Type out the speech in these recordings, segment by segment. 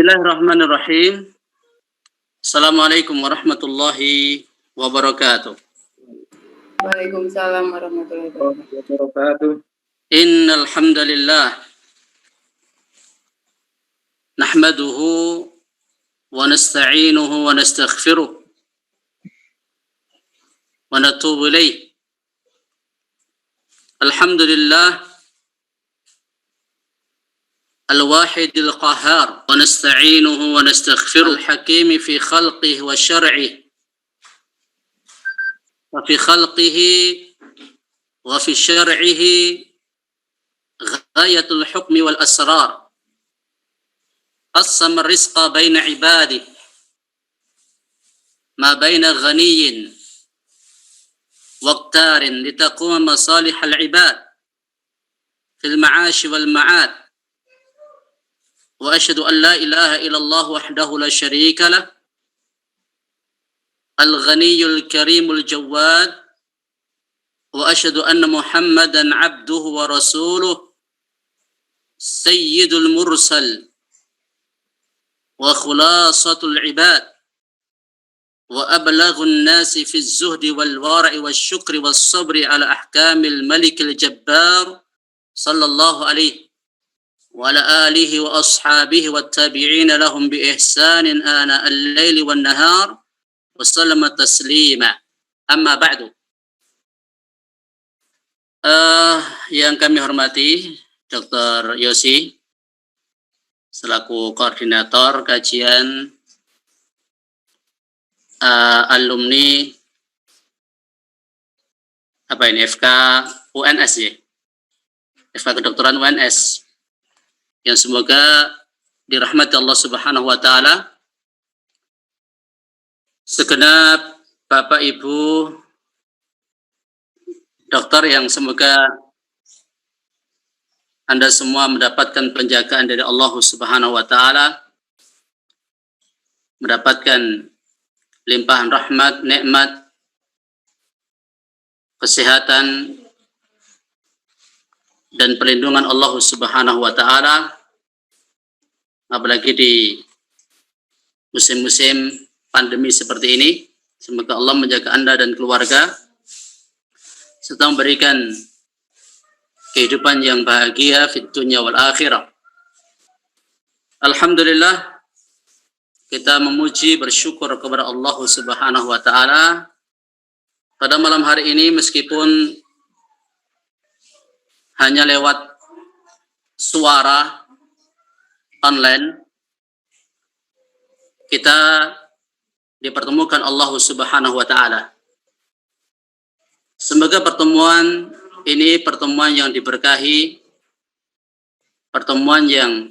Bismillahirrahmanirrahim. Assalamualaikum warahmatullahi wabarakatuh. Waalaikumsalam warahmatullahi wabarakatuh. Innal hamdalillah nahmaduhu wa nasta'inuhu wa nastaghfiruh wa natubu ilaih. Alhamdulillah الواحد القهار ونستعينه ونستغفره الحكيم في خلقه وشرعه وفي خلقه وفي شرعه غاية الحكم والأسرار قسم الرزق بين عباده ما بين غني واقتار لتقوم مصالح العباد في المعاش والمعاد وأشهد أن لا إله إلا الله وحده لا شريك له الغني الكريم الجواد وأشهد أن محمدا عبده ورسوله سيد المرسل وخلاصة العباد وأبلغ الناس في الزهد والورع والشكر والصبر على أحكام الملك الجبار صلى الله عليه وعلى آله وأصحابه والتابعين لهم بإحسان آناء الليل والنهار وسلم تسليما أما بعد. Yang kami hormati Dr. Yosi selaku koordinator kajian alumni FK UNS ya, FK kedokteran UNS, yang semoga dirahmati Allah Subhanahu wa taala. Segenap Bapak Ibu dokter yang semoga Anda semua mendapatkan penjagaan dari Allah Subhanahu wa taala, mendapatkan limpahan rahmat, nikmat, kesehatan dan perlindungan Allah Subhanahu wa taala, apalagi di musim-musim pandemi seperti ini. Semoga Allah menjaga Anda dan keluarga serta memberikan kehidupan yang bahagia fid dunya wal akhirah. Alhamdulillah, kita memuji bersyukur kepada Allah Subhanahu wa taala pada malam hari ini, meskipun hanya lewat suara online, kita dipertemukan Allah Subhanahu wa taala. Semoga pertemuan ini pertemuan yang diberkahi, pertemuan yang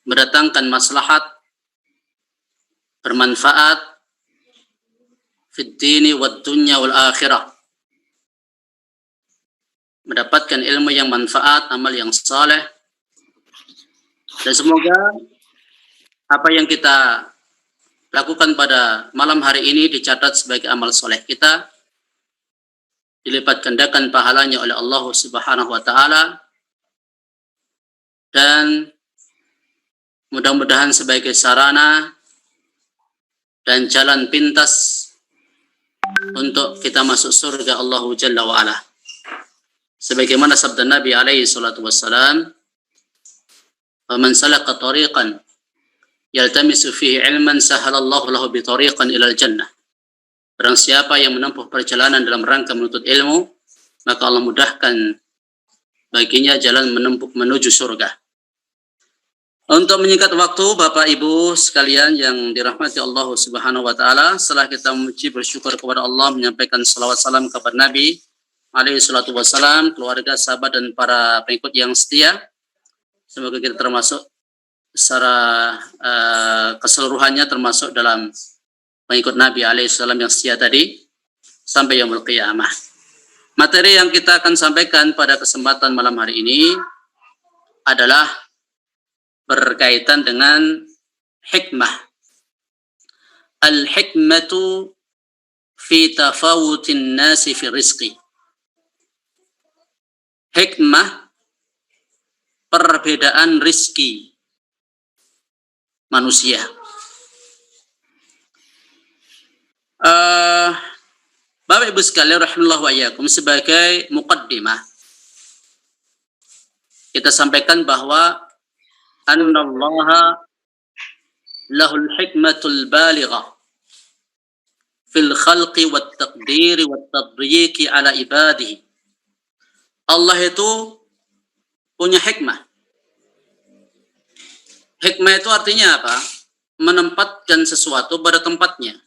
mendatangkan maslahat, bermanfaat fid dini wad dunya wal akhirah. Mendapatkan ilmu yang manfaat, amal yang saleh, dan semoga apa yang kita lakukan pada malam hari ini dicatat sebagai amal soleh kita, dilipat gandakan pahalanya oleh Allah Subhanahu wa taala, dan mudah-mudahan sebagai sarana dan jalan pintas untuk kita masuk surga Allah Jalla wa ala. Sebagaimana sabda Nabi alaihi salatu wassalam, "Man salaka tariqan yaltamisu fihi ilman sahalallahu lahu bi tariqan ilal jannah." Barang siapa yang menempuh perjalanan dalam rangka menuntut ilmu, maka Allah mudahkan baginya jalan menuju surga. Untuk menyingkat waktu, Bapak Ibu sekalian yang dirahmati Allah Subhanahu wa taala, setelah kita memuji bersyukur kepada Allah, menyampaikan salawat salam kepada Nabi alaihi salatu wassalam, keluarga, sahabat, dan para pengikut yang setia. Semoga kita termasuk secara keseluruhannya termasuk dalam pengikut Nabi alaihi salam yang setia tadi sampai yaumul qiyamah. Materi yang kita akan sampaikan pada kesempatan malam hari ini adalah berkaitan dengan hikmah. Al-hikmatu fi tafawutin nasi fi rizqi. Hikmah perbedaan rizki manusia. Bapak Ibu sekalian rahimallahu wa iyyakum, sebagai muqaddimah kita sampaikan bahwa annallaha lahul hikmatul balighah fil khalqi wat taqdiri wat tadriqi ala ibadihi. Allah itu punya hikmah. Hikmah itu artinya apa? Menempatkan sesuatu pada tempatnya.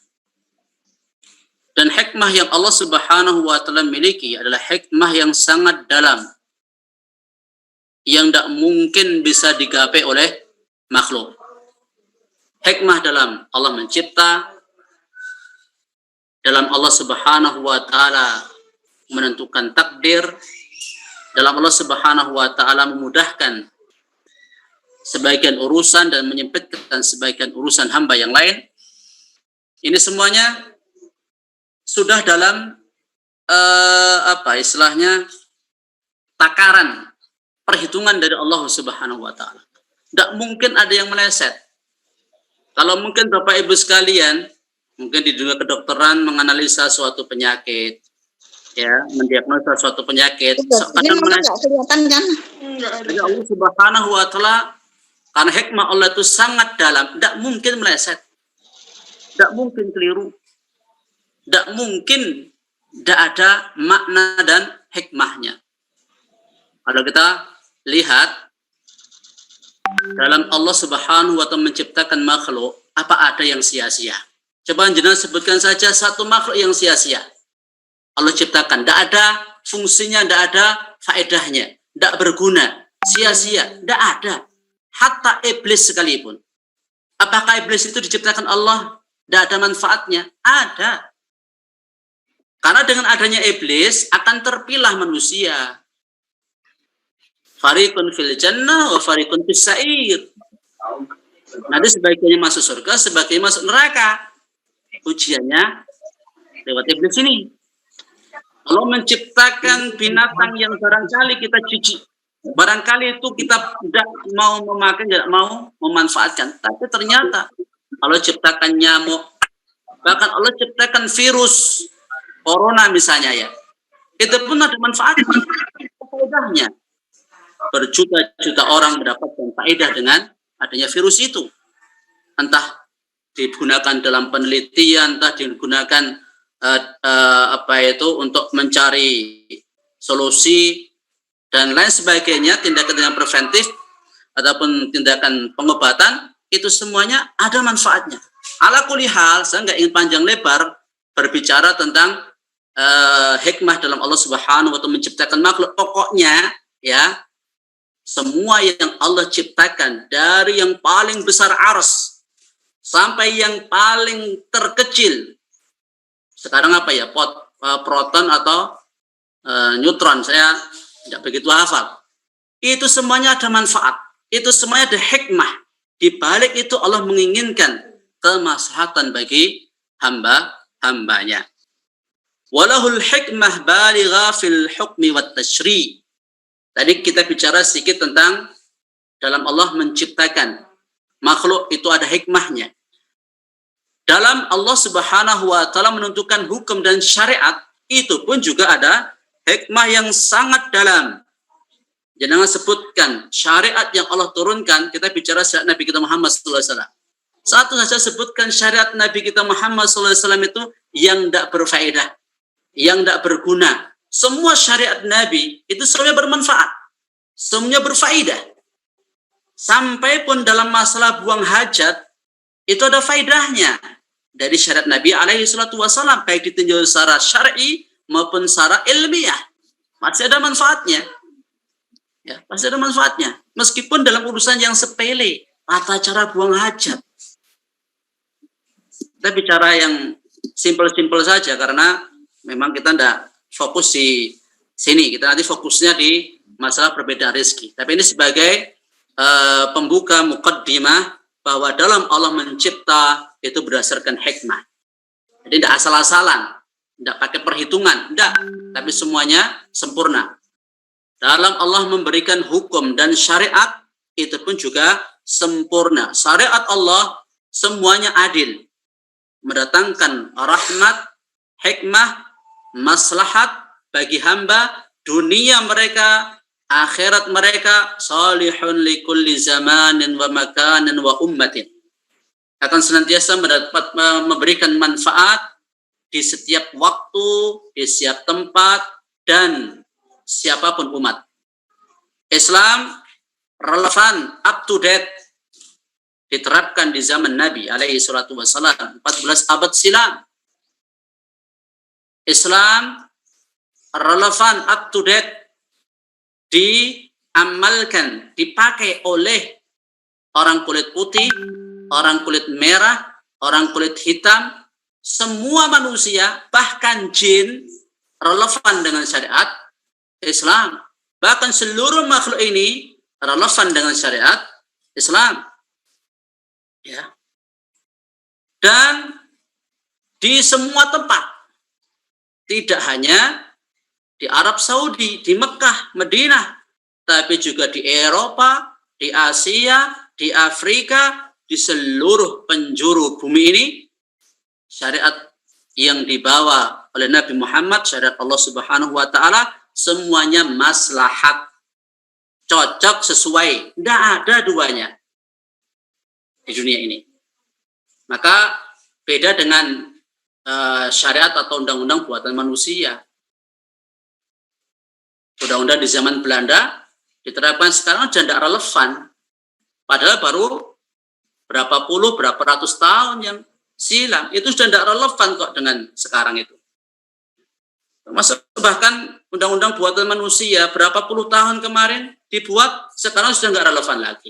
Dan hikmah yang Allah Subhanahu wa taala miliki adalah hikmah yang sangat dalam, yang tidak mungkin bisa digapai oleh makhluk. Hikmah dalam Allah mencipta, dalam Allah Subhanahu wa taala menentukan takdir, dalam Allah Subhanahu wa taala memudahkan sebagian urusan dan menyempitkan sebagian urusan hamba yang lain. Ini semuanya sudah dalam takaran perhitungan dari Allah Subhanahu wa taala. Tidak mungkin ada yang meleset. Kalau mungkin Bapak Ibu sekalian, mungkin di dunia kedokteran menganalisa suatu penyakit, ya, mendiagnosa suatu penyakit, kadang meleset. Kelihatan kan? Jadi Allah Subhanahu wa taala, karena hikmah Allah itu sangat dalam, tidak mungkin meleset, tidak mungkin keliru, tidak mungkin tidak ada makna dan hikmahnya. Kalau kita lihat dalam Allah Subhanahu wa taala menciptakan makhluk, apa ada yang sia-sia? Coba jenengan sebutkan saja satu makhluk yang sia-sia. Allah ciptakan, tidak ada fungsinya, tidak ada faedahnya, tidak berguna, sia-sia, tidak ada. Hatta iblis sekalipun. Apakah iblis itu diciptakan Allah tidak ada manfaatnya? Ada. Karena dengan adanya iblis akan terpilah manusia. Fariqun fil jannah wa fariqun fis sa'ir. Nanti sebagiannya masuk surga, sebagiannya masuk neraka. Ujiannya lewat iblis ini. Allah menciptakan binatang yang barangkali kita jijik. Barangkali itu kita tidak mau memakan, tidak mau memanfaatkan. Tapi ternyata Allah ciptakan nyamuk. Bahkan Allah ciptakan virus corona misalnya, ya. Itu pun ada manfaatnya, faedahnya. Berjuta-juta orang mendapatkan faedah dengan adanya virus itu. Entah digunakan dalam penelitian, entah digunakan untuk mencari solusi dan lain sebagainya, tindakan preventif ataupun tindakan pengobatan, itu semuanya ada manfaatnya. Ala kulli hal, saya nggak ingin panjang lebar berbicara tentang hikmah dalam Allah Subhanahu wa taala menciptakan makhluk. Pokoknya, ya, semua yang Allah ciptakan, dari yang paling besar ars sampai yang paling terkecil. Sekarang apa ya? Proton atau neutron, saya tidak begitu hafal. Itu semuanya ada manfaat. Itu semuanya ada hikmah. Di balik itu Allah menginginkan kemaslahatan bagi hamba-hambanya. Walahul hikmah baligha fil hukmi wat tashri'. Tadi kita bicara sedikit tentang dalam Allah menciptakan makhluk itu ada hikmahnya. Dalam Allah Subhanahu wa taala menentukan hukum dan syariat, itu pun juga ada hikmah yang sangat dalam. Jangan sebutkan syariat yang Allah turunkan, kita bicara syariat Nabi kita Muhammad sallallahu alaihi wasallam. Satu saja sebutkan syariat Nabi kita Muhammad sallallahu alaihi wasallam itu yang tidak berfaedah, yang tidak berguna. Semua syariat Nabi itu semuanya bermanfaat, semuanya berfaedah. Sampai pun dalam masalah buang hajat itu ada faedahnya dari syariat Nabi alaihi salatu wasallam, baik ditinjau secara syar'i maupun secara ilmiah. Masih ada manfaatnya. Ya, pasti ada manfaatnya. Meskipun dalam urusan yang sepele, tata cara buang hajat. Kita bicara yang simpel-simpel saja karena memang kita tidak fokus di sini. Kita nanti fokusnya di masalah perbedaan rezeki. Tapi ini sebagai pembuka muqaddimah bahwa dalam Allah mencipta itu berdasarkan hikmah. Jadi tidak asal-asalan, tidak pakai perhitungan, tidak. Tapi semuanya sempurna. Dalam Allah memberikan hukum dan syariat, itu pun juga sempurna. Syariat Allah semuanya adil. Mendatangkan rahmat, hikmah, maslahat bagi hamba, dunia mereka, akhirat mereka, salihun likulli zamanin wa makanin wa ummatin. Akan senantiasa memberikan manfaat di setiap waktu, di setiap tempat, dan siapapun umat. Islam relevan, up to date, diterapkan di zaman Nabi alaihi salatu wassalam, 14 abad silam. Islam relevan, up to date, diamalkan, dipakai oleh orang kulit putih, orang kulit merah, orang kulit hitam, semua manusia, bahkan jin, relevan dengan syariat Islam. Bahkan seluruh makhluk ini relevan dengan syariat Islam. Ya. Dan di semua tempat, tidak hanya di Arab Saudi, di Mekah, Madinah, tapi juga di Eropa, di Asia, di Afrika, di seluruh penjuru bumi ini, syariat yang dibawa oleh Nabi Muhammad, syariat Allah Subhanahu wa Ta'ala, semuanya maslahat, cocok, sesuai, tidak ada duanya di dunia ini. Maka beda dengan syariat atau undang-undang buatan manusia. Undang-undang di zaman Belanda diterapkan sekarang sudah tidak relevan. Padahal baru berapa ratus tahun yang silam. Itu sudah tidak relevan kok dengan sekarang itu. Termasuk bahkan undang-undang buatan manusia berapa puluh tahun kemarin dibuat, sekarang sudah nggak relevan lagi.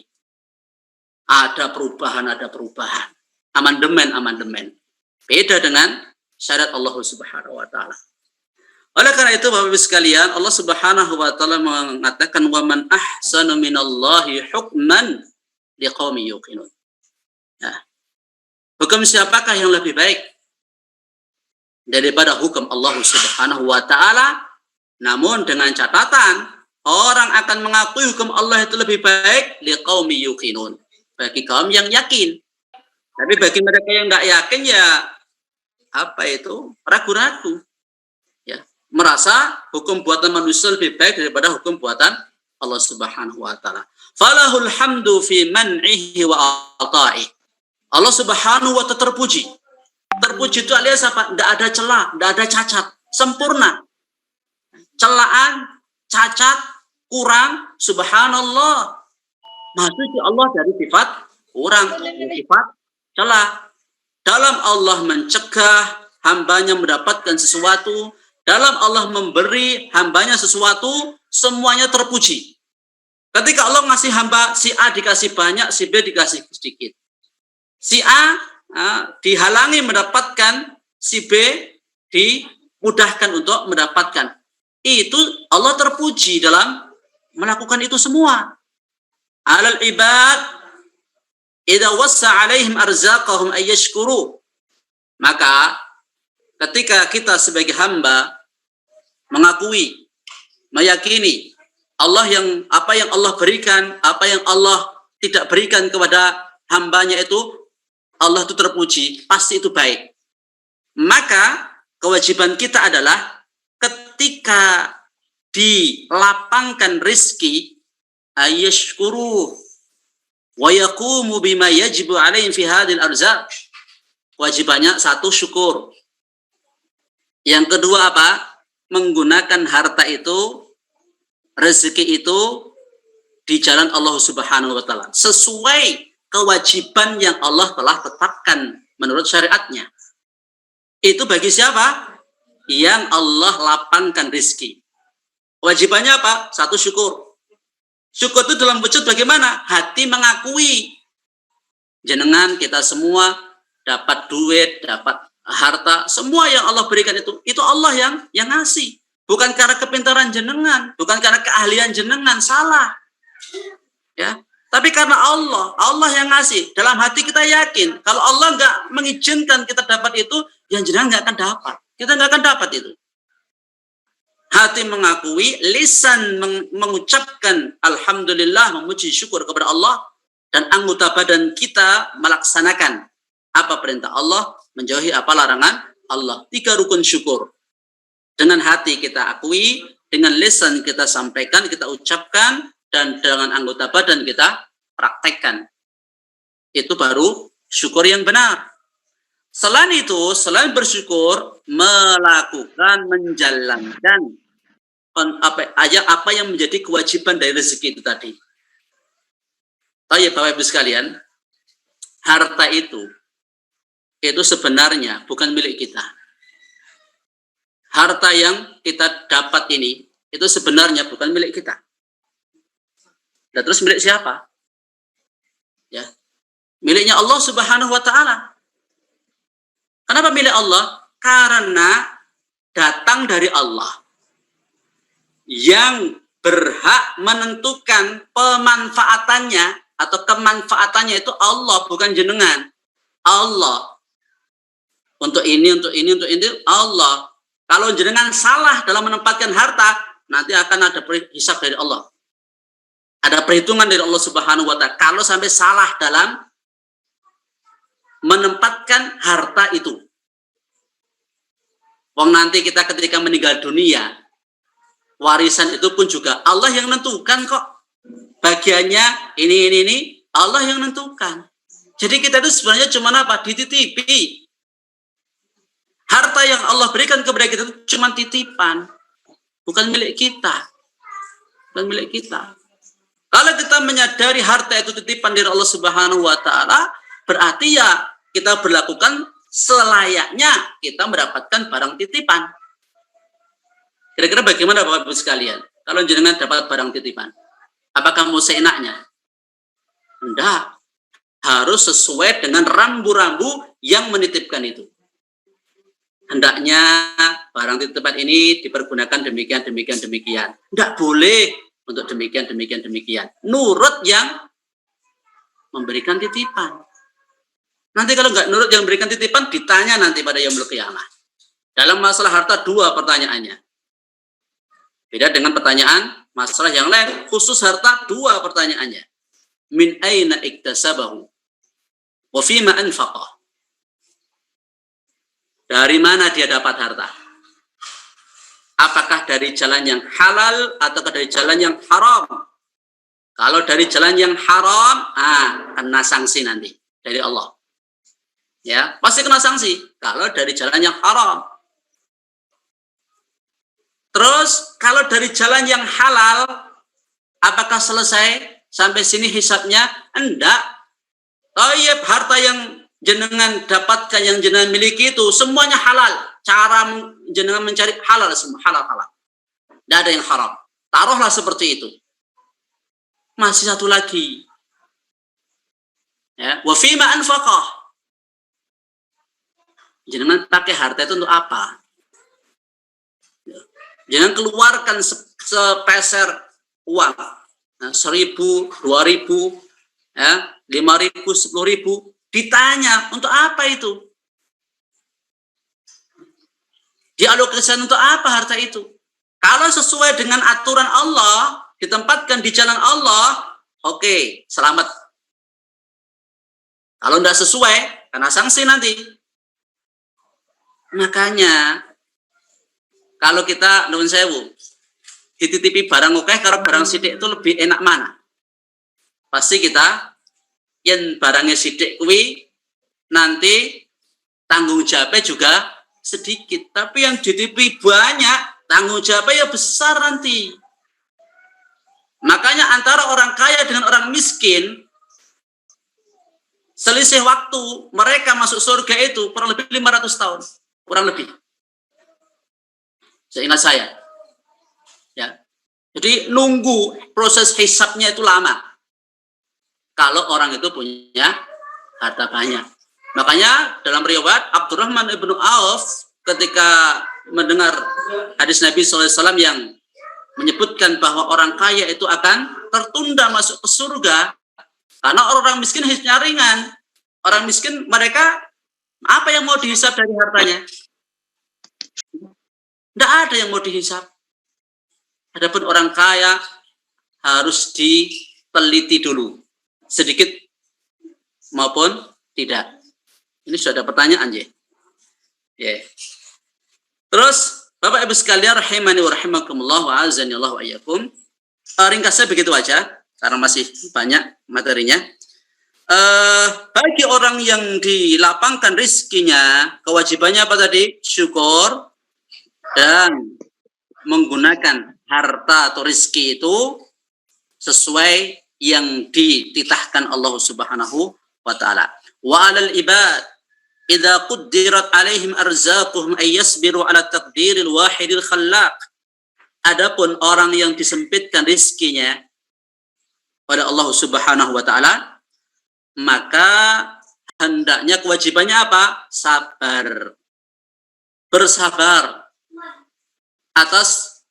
Ada perubahan. Amandemen. Beda dengan syariat Allah Subhanahu wa Ta'ala. Oleh karena itu Bapak Ibu sekalian, Allah Subhanahu wa Ta'ala mengatakan wa man ahsanu minallahi hukman liqaumin yuqinun. Nah, hukum siapakah yang lebih baik daripada hukum Allah Subhanahu wa Ta'ala? Namun dengan catatan, orang akan mengakui hukum Allah itu lebih baik liqaumin yuqinun, bagi kaum yang yakin. Tapi bagi mereka yang nggak yakin, ya ragu-ragu, ya, merasa hukum buatan manusia lebih baik daripada hukum buatan Allah Subhanahu wa Ta'ala. Falahul hamdu fi man'ihi wa ata'i. Allah Subhanahu wa Ta'ala terpuji. Terpuji itu alias apa? Tidak ada celah, tidak ada cacat, sempurna. Celaan, cacat, kurang, subhanallah. Maha suci Allah dari sifat kurang, sifat celah. Dalam Allah mencegah hambanya mendapatkan sesuatu, dalam Allah memberi hambanya sesuatu, semuanya terpuji. Ketika Allah ngasih hamba, si A dikasih banyak, si B dikasih sedikit. Si A dihalangi mendapatkan, si B dimudahkan untuk mendapatkan. Itu Allah terpuji dalam melakukan itu semua. Alal ibad idza wassa 'alaihim arzaqahum ayyashkuru. Maka ketika kita sebagai hamba mengakui, meyakini Allah yang apa yang Allah berikan, apa yang Allah tidak berikan kepada hambanya itu, Allah itu terpuji, pasti itu baik. Maka kewajiban kita adalah ketika dilapangkan rizki, ayyashkuru wa yaqumu bima yajibu alaihim fi hadhil arzaq. Kewajibannya satu, syukur. Yang kedua apa? Menggunakan harta itu, rezeki itu di jalan Allah Subhanahu wa Ta'ala, sesuai kewajiban yang Allah telah tetapkan menurut syariatnya. Itu bagi siapa? Yang Allah lapangkan rezeki. Kewajibannya apa? Satu, syukur. Syukur itu dalam wujud bagaimana? Hati mengakui jenengan, kita semua dapat duit, dapat harta, semua yang Allah berikan itu Allah yang ngasih. Bukan karena kepintaran jenengan, bukan karena keahlian jenengan, salah. Ya, tapi karena Allah yang ngasih. Dalam hati kita yakin, kalau Allah nggak mengizinkan kita dapat itu, yang jenengan nggak akan dapat. Kita nggak akan dapat itu. Hati mengakui, lisan mengucapkan alhamdulillah, memuji syukur kepada Allah, dan anggota badan kita melaksanakan apa perintah Allah, menjauhi apa larangan Allah. 3 rukun syukur. Dengan hati kita akui, dengan lisan kita sampaikan, kita ucapkan, dan dengan anggota badan kita praktekkan. Itu baru syukur yang benar. Selain itu, selain bersyukur, melakukan, menjalankan apa yang menjadi kewajiban dari rezeki itu tadi. Tahu ya Bapak Ibu sekalian, harta itu sebenarnya bukan milik kita. Harta yang kita dapat ini, itu sebenarnya bukan milik kita. Dan terus milik siapa? Ya, miliknya Allah Subhanahu wa Ta'ala. Kenapa milik Allah? Karena datang dari Allah. Yang berhak menentukan pemanfaatannya atau kemanfaatannya itu Allah, bukan jenengan. Allah. Untuk ini, Allah. Kalau jenengan salah dalam menempatkan harta, nanti akan ada hisab dari Allah. Ada perhitungan dari Allah Subhanahu wa Ta'ala. Kalau sampai salah dalam menempatkan harta itu. Wong nanti kita ketika meninggal dunia, warisan itu pun juga Allah yang menentukan kok. Bagiannya ini Allah yang menentukan. Jadi kita itu sebenarnya cuma apa? Dititipi. Harta yang Allah berikan kepada kita itu cuma titipan. Bukan milik kita. Bukan milik kita. Kalau kita menyadari harta itu titipan dari Allah Subhanahu wa Ta'ala, berarti ya kita berlakukan selayaknya kita mendapatkan barang titipan. Kira-kira bagaimana Bapak Ibu sekalian? Kalau jenengan dapat barang titipan, apakah mau seenaknya? Enggak. Harus sesuai dengan rambu-rambu yang menitipkan itu. Hendaknya barang titipan ini dipergunakan demikian. Enggak boleh untuk demikian. Nurut yang memberikan titipan. Nanti kalau enggak nurut yang memberikan titipan, ditanya nanti pada yaumul qiyamah. Dalam masalah harta 2 pertanyaannya. Beda dengan pertanyaan masalah yang lain. Khusus harta 2 pertanyaannya. Min aina iktasabahu wa fima anfaqah. Dari mana dia dapat harta? Apakah dari jalan yang halal atau dari jalan yang haram? Kalau dari jalan yang haram, kena sanksi nanti dari Allah. Ya, pasti kena sanksi kalau dari jalan yang haram. Terus kalau dari jalan yang halal, apakah selesai sampai sini hisabnya? Enggak. Tayyib, harta yang jenengan dapatkan, yang jenengan miliki itu semuanya halal. Cara jenengan mencari halal semua, halal. Tidak ada yang haram. Taruhlah seperti itu. Masih satu lagi. Ya, wa fima anfaqah. Jenengan pakai harta itu untuk apa? Jangan keluarkan sepeser uang. 1.000, 2.000, ya, 5.000, 10.000. Ditanya, untuk apa itu? Dialokasikan untuk apa harta itu? Kalau sesuai dengan aturan Allah, ditempatkan di jalan Allah, oke, selamat. Kalau tidak sesuai, kena sanksi nanti. Makanya, kalau kita nuwun sewu, dititipi barang oke, kalau barang sidik itu lebih enak mana? Pasti kita yang barangnya sidik kuwi nanti tanggung jawabnya juga sedikit, tapi yang dititipi banyak, tanggung jawabnya ya besar nanti. Makanya antara orang kaya dengan orang miskin, selisih waktu mereka masuk surga itu kurang lebih 500 tahun, kurang lebih. Seingat saya, ya. Jadi nunggu proses hisabnya itu lama. Kalau orang itu punya harta banyak. Makanya dalam riwayat Abdurrahman ibnu Auf ketika mendengar hadis Nabi SAW yang menyebutkan bahwa orang kaya itu akan tertunda masuk ke surga karena orang miskin hisabnya ringan. Orang miskin mereka apa yang mau dihisab dari hartanya? Tidak ada yang mau dihisab. Adapun orang kaya harus diteliti dulu. Sedikit maupun tidak? Ini sudah ada pertanyaan, ya. Yeah. Terus Bapak Ibu sekalian rahimani wa rahimakumullah wa azani Allah wa iyyakum. Ringkasnya begitu aja karena masih banyak materinya. Bagi orang yang dilapangkan rizkinya, kewajibannya apa tadi? Syukur dan menggunakan harta atau rizki itu sesuai yang dititahkan Allah Subhanahu wa ta'ala. Wa 'alal ibad idza quddirat 'alaihim arzaquhum ay yasbiru 'ala taqdiril wahidil khallaq. Adapun orang yang disempitkan rizkinya pada Allah Subhanahu wa ta'ala, maka hendaknya kewajibannya apa? Sabar. Bersabar atas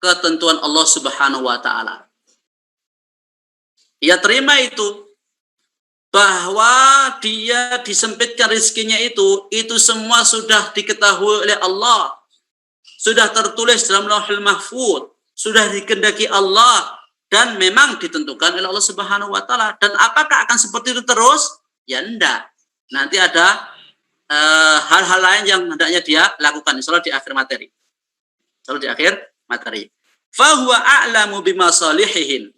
ketentuan Allah Subhanahu wa ta'ala. Ya, terima itu, bahwa dia disempitkan rizkinya itu semua sudah diketahui oleh Allah, sudah tertulis dalam Lauhul Mahfuz, sudah dikehendaki Allah, dan memang ditentukan oleh Allah Subhanahu wa ta'ala. Dan apakah akan seperti itu terus? Ya enggak. Nanti ada hal-hal lain yang hendaknya dia lakukan, insyaallah di akhir materi. Insyaallah di akhir materi. Fahuwa a'lamu bimasalihihim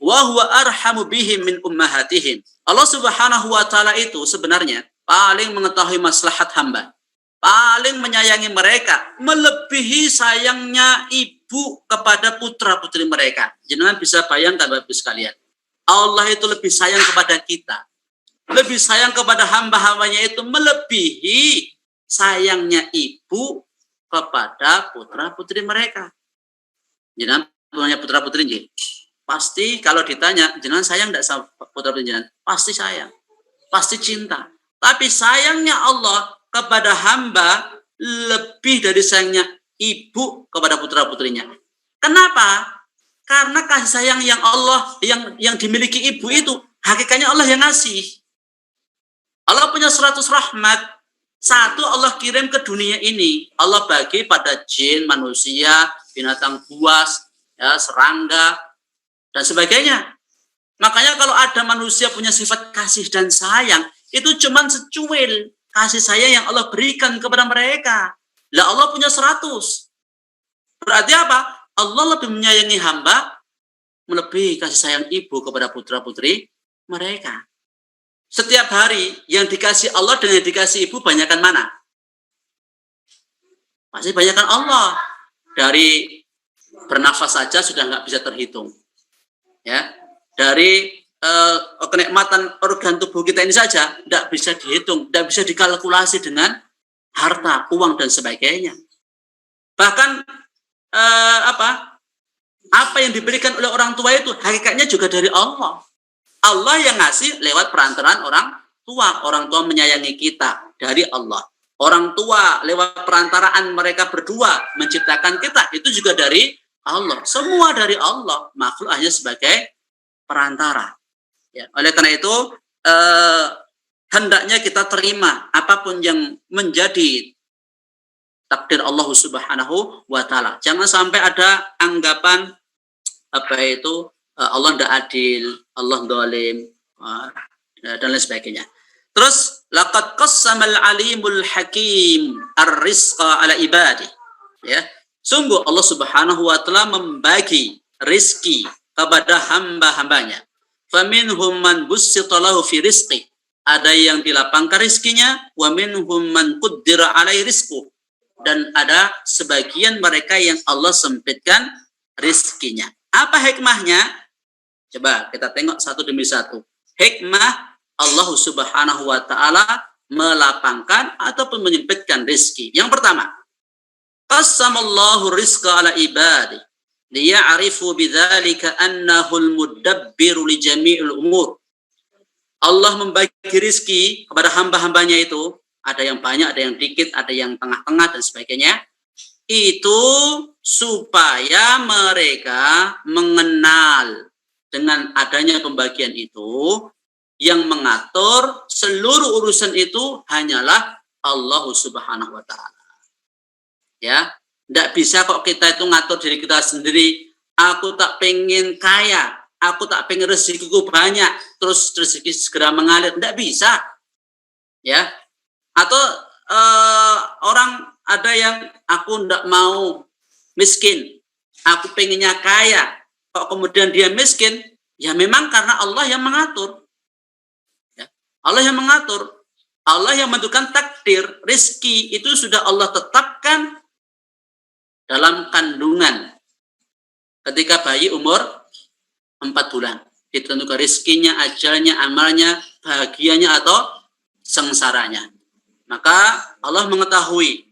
wa huwa arhamu bihim min ummahatihim. Allah Subhanahu wa ta'ala itu sebenarnya paling mengetahui maslahat hamba, paling menyayangi mereka, melebihi sayangnya ibu kepada putra-putri mereka. Jangan bisa bayangkan Bapak Ibu sekalian, Allah itu lebih sayang kepada kita, lebih sayang kepada hamba-hambanya itu melebihi sayangnya ibu kepada putra-putri mereka. Jangan punya putra-putri nggih. Pasti kalau ditanya, jenengan sayang enggak sama putra-putri jenengan? Pasti sayang. Pasti cinta. Tapi sayangnya Allah kepada hamba lebih dari sayangnya ibu kepada putra-putrinya. Kenapa? Karena kasih sayang yang Allah yang dimiliki ibu itu hakikatnya Allah yang ngasih. Allah punya 100 rahmat. Satu Allah kirim ke dunia ini, Allah bagi pada jin, manusia, binatang buas, ya, serangga, dan sebagainya. Makanya kalau ada manusia punya sifat kasih dan sayang, itu cuma secuil kasih sayang yang Allah berikan kepada mereka. Lah Allah punya 100. Berarti apa? Allah lebih menyayangi hamba melebihi kasih sayang ibu kepada putra-putri mereka. Setiap hari yang dikasih Allah dengan yang dikasih ibu banyakkan mana? Pasti banyakkan Allah. Dari bernafas saja sudah nggak bisa terhitung. Ya, dari kenikmatan organ tubuh kita ini saja tidak bisa dihitung, tidak bisa dikalkulasi dengan harta, uang dan sebagainya. Bahkan apa yang diberikan oleh orang tua itu hakikatnya juga dari Allah. Allah yang ngasih lewat perantaraan orang tua. Orang tua menyayangi kita dari Allah. Orang tua lewat perantaraan mereka berdua menciptakan kita, itu juga dari Allah. Semua dari Allah. Makhluk hanya sebagai perantara. Ya, oleh karena itu hendaknya kita terima apapun yang menjadi takdir Allah Subhanahu wa ta'ala. Jangan sampai ada anggapan Allah tidak adil, Allah zalim, dan lain sebagainya. Terus laqad qassamal alimul hakim ar-rizqa ala ibadi. Ya, sungguh Allah Subhanahu wa ta'ala membagi rizki kepada hamba-hambanya. Faminhum man bussita lahu fi rizqi. Ada yang dilapangkan rizkinya, wa minhum man quddira alai rizquh. Dan ada sebagian mereka yang Allah sempitkan rizkinya. Apa hikmahnya? Coba kita tengok satu demi satu. Hikmah Allah Subhanahu wa ta'ala melapangkan ataupun menyempitkan rizki. Yang pertama, qassamallahu rizqa ala ibadi liya'rifu bidzalika annahu al-mudabbiru li jami'il umur. Allah membagi rizki kepada hamba-hambanya itu, ada yang banyak, ada yang dikit, ada yang tengah-tengah dan sebagainya. Itu supaya mereka mengenal dengan adanya pembagian itu, yang mengatur seluruh urusan itu hanyalah Allah Subhanahu wa ta'ala. Ya, tidak bisa kok kita itu ngatur diri kita sendiri. Aku tak pengen kaya, aku tak pengen rezekiku banyak, terus rezeki segera mengalir. Tidak bisa. Ya. Atau orang ada yang aku tidak mau miskin, aku pengennya kaya, kok kemudian dia miskin, ya memang karena Allah yang mengatur. Ya. Allah yang mengatur, Allah yang menentukan takdir, rizki itu sudah Allah tetapkan dalam kandungan. Ketika bayi umur 4 bulan, ditentukan rizkinya, ajalnya, amalnya, bahagianya atau sengsaranya. Maka Allah mengetahui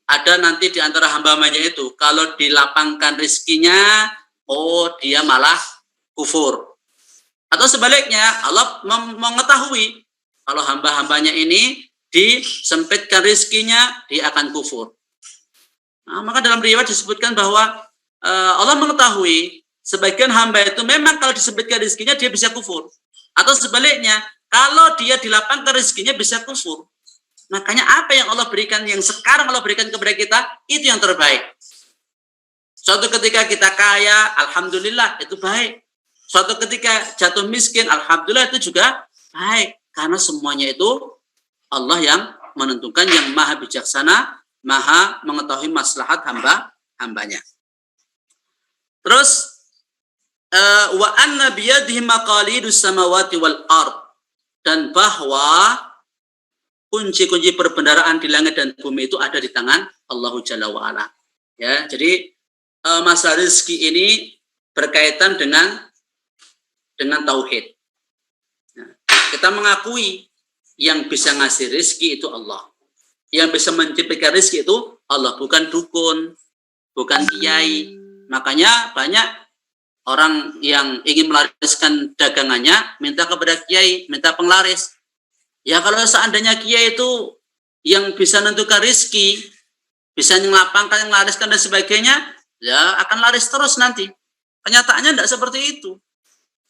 ada nanti di antara hamba-hambanya itu kalau dilapangkan rizkinya, oh dia malah kufur. Atau sebaliknya Allah mengetahui kalau hamba-hambanya ini disempitkan rizkinya, dia akan kufur. Nah, maka dalam riwayat disebutkan bahwa Allah mengetahui sebagian hamba itu memang kalau disempitkan rizkinya dia bisa kufur. Atau sebaliknya, kalau dia dilapangkan rizkinya bisa kufur. Makanya apa yang Allah berikan, yang sekarang Allah berikan kepada kita, itu yang terbaik. Suatu ketika kita kaya, alhamdulillah, itu baik. Suatu ketika jatuh miskin, alhamdulillah, itu juga baik. Karena semuanya itu Allah yang menentukan, yang maha bijaksana, maha mengetahui maslahat hambanya. Terus, wa anna biyadihi maqalidus samawati wal ard. Dan bahwa kunci-kunci perbendaharaan di langit dan bumi itu ada di tangan Allah Jalla wa'ala. Ya, jadi masalah rezeki ini berkaitan dengan tauhid. Nah, kita mengakui yang bisa ngasih rezeki itu Allah. Yang bisa menciptakan rezeki itu Allah, bukan dukun, bukan kiai. Makanya banyak orang yang ingin melariskan dagangannya minta kepada kiai, minta penglaris. Ya kalau seandainya kiai itu yang bisa menentukan rezeki, bisa melapangkan, yang lariskan dan sebagainya, ya akan laris terus nanti. Kenyataannya tidak seperti itu.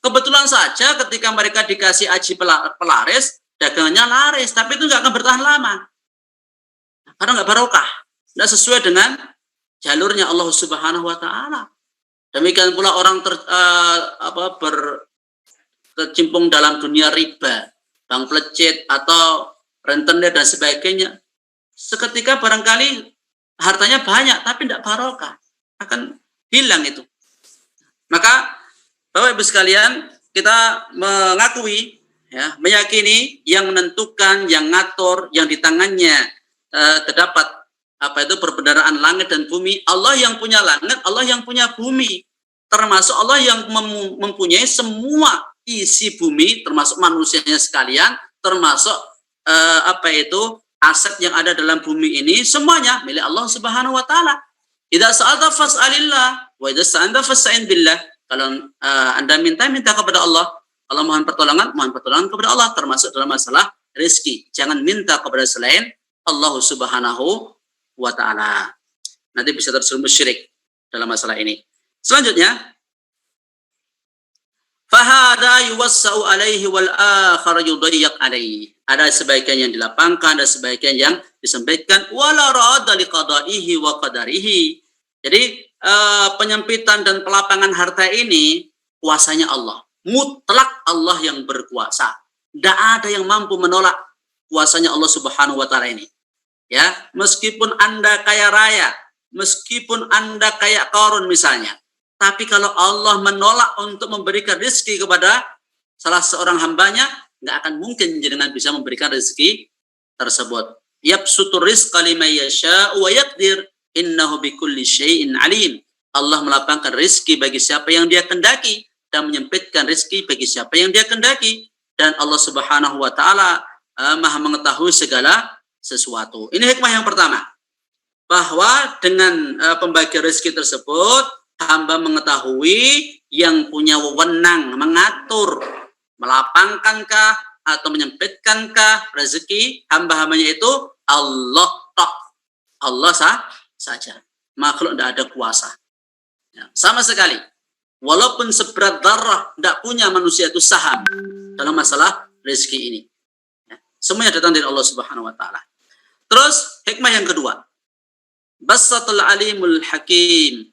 Kebetulan saja ketika mereka dikasih aji pelaris, dagangannya laris, tapi itu nggak akan bertahan lama. Karena nggak barokah, nggak sesuai dengan jalurnya Allah Subhanahu Wa Taala. Demikian pula orang berkecimpung dalam dunia riba, bank pelecet atau rentenir dan sebagainya, seketika barangkali hartanya banyak tapi tidak barokah, akan hilang itu. Maka Bapak Ibu sekalian, kita mengakui, ya, meyakini yang menentukan, yang ngatur, yang di tangannya terdapat perbendaharaan langit dan bumi. Allah yang punya langit, Allah yang punya bumi, termasuk Allah yang mempunyai semua isi bumi, termasuk manusianya sekalian, termasuk aset yang ada dalam bumi ini, semuanya milik Allah Subhanahu Wa Taala. Idza sa'alta fas'alillah wa idza sta'anta fasta'in billah. Kalau Anda minta kepada Allah, Allah mohon pertolongan kepada Allah, termasuk dalam masalah rezeki. Jangan minta kepada selain Allah Subhanahu Wa Taala. Nanti bisa terjerumus syirik dalam masalah ini. Selanjutnya, fahada yuwassa'u alaihi wal akhar yudayyiq alaihi. Ada sebagian yang dilapangkan, ada sebagian yang disempitkan. Wala ra'ada liqada'ihi wa qadarihi. Jadi penyempitan dan pelapangan harta ini kuasanya Allah. Mutlak Allah yang berkuasa. Tidak ada yang mampu menolak kuasanya Allah Subhanahu Wa Taala ini. Ya, meskipun Anda kaya raya, meskipun Anda kaya Qarun misalnya, tapi kalau Allah menolak untuk memberikan rezeki kepada salah seorang hambanya, nggak akan mungkin jenengan bisa memberikan rezeki tersebut. Yabsutur rizqa liman yasha'u wa yaqdir, innahu bikulli syai'in alim. Allah melapangkan rezeki bagi siapa yang Dia kehendaki dan menyempitkan rezeki bagi siapa yang Dia kehendaki, dan Allah Subhanahu Wa Taala Maha mengetahui segala sesuatu. Ini hikmah yang pertama, bahwa dengan pembagian rezeki tersebut hamba mengetahui yang punya wewenang mengatur, melapangkankah atau menyempitkankah rezeki hamba-hambanya itu Allah tok. Allah saja. Makhluk tidak ada kuasa. Ya, sama sekali. Walaupun seberat darah tidak punya manusia itu saham dalam masalah rezeki ini. Ya, semuanya datang dari Allah Subhanahu Wa Taala. Terus hikmah yang kedua, basatul alimul hakim.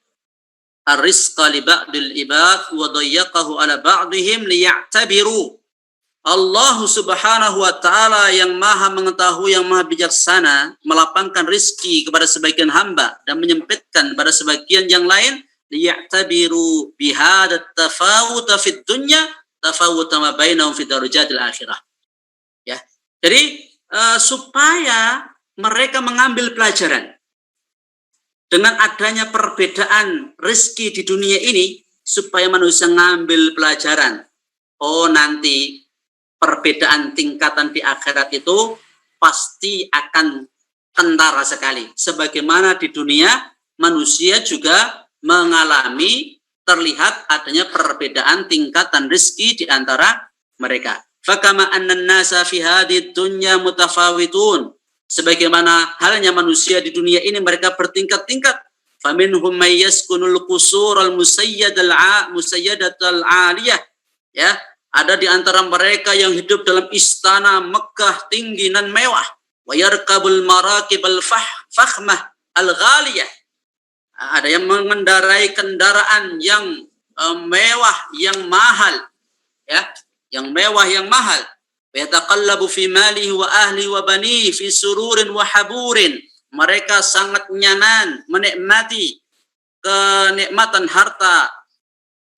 ar-rizqa li ba'dil ibad wa dayyaqahu ala ba'dihim liya'tabiru. Allah Subhanahu wa taala yang Maha mengetahui, yang Maha bijaksana, melapangkan rizki kepada sebagian hamba dan menyempitkan pada sebagian yang lain, liya'tabiru bihadat tafawut fid dunya tafawut ma bainahum fid darajatil akhirah. Ya. Jadi supaya mereka mengambil pelajaran dengan adanya perbedaan rizki di dunia ini, supaya manusia mengambil pelajaran. Oh, nanti perbedaan tingkatan di akhirat itu pasti akan kentara sekali. Sebagaimana di dunia, manusia juga mengalami terlihat adanya perbedaan tingkatan rezeki di antara mereka. Fakama annan nasa fi hadhihi dunya mutafawitun. Sebagaimana halnya manusia di dunia ini, mereka bertingkat-tingkat. Faminhum may yaskunul qusur al musayyadatul aliyah. Ya, ada di antara mereka yang hidup dalam istana megah, tinggi dan mewah. Wa yarkabul marakib al-fakhmah al-ghaliyah. Ada yang mengendarai kendaraan yang mewah, yang mahal. Ya, yang mewah, yang mahal. Wa yataqallabu fi malihi wa ahlihi wa banihi fi sururin wa haburin. Mereka sangat nyaman menikmati kenikmatan harta,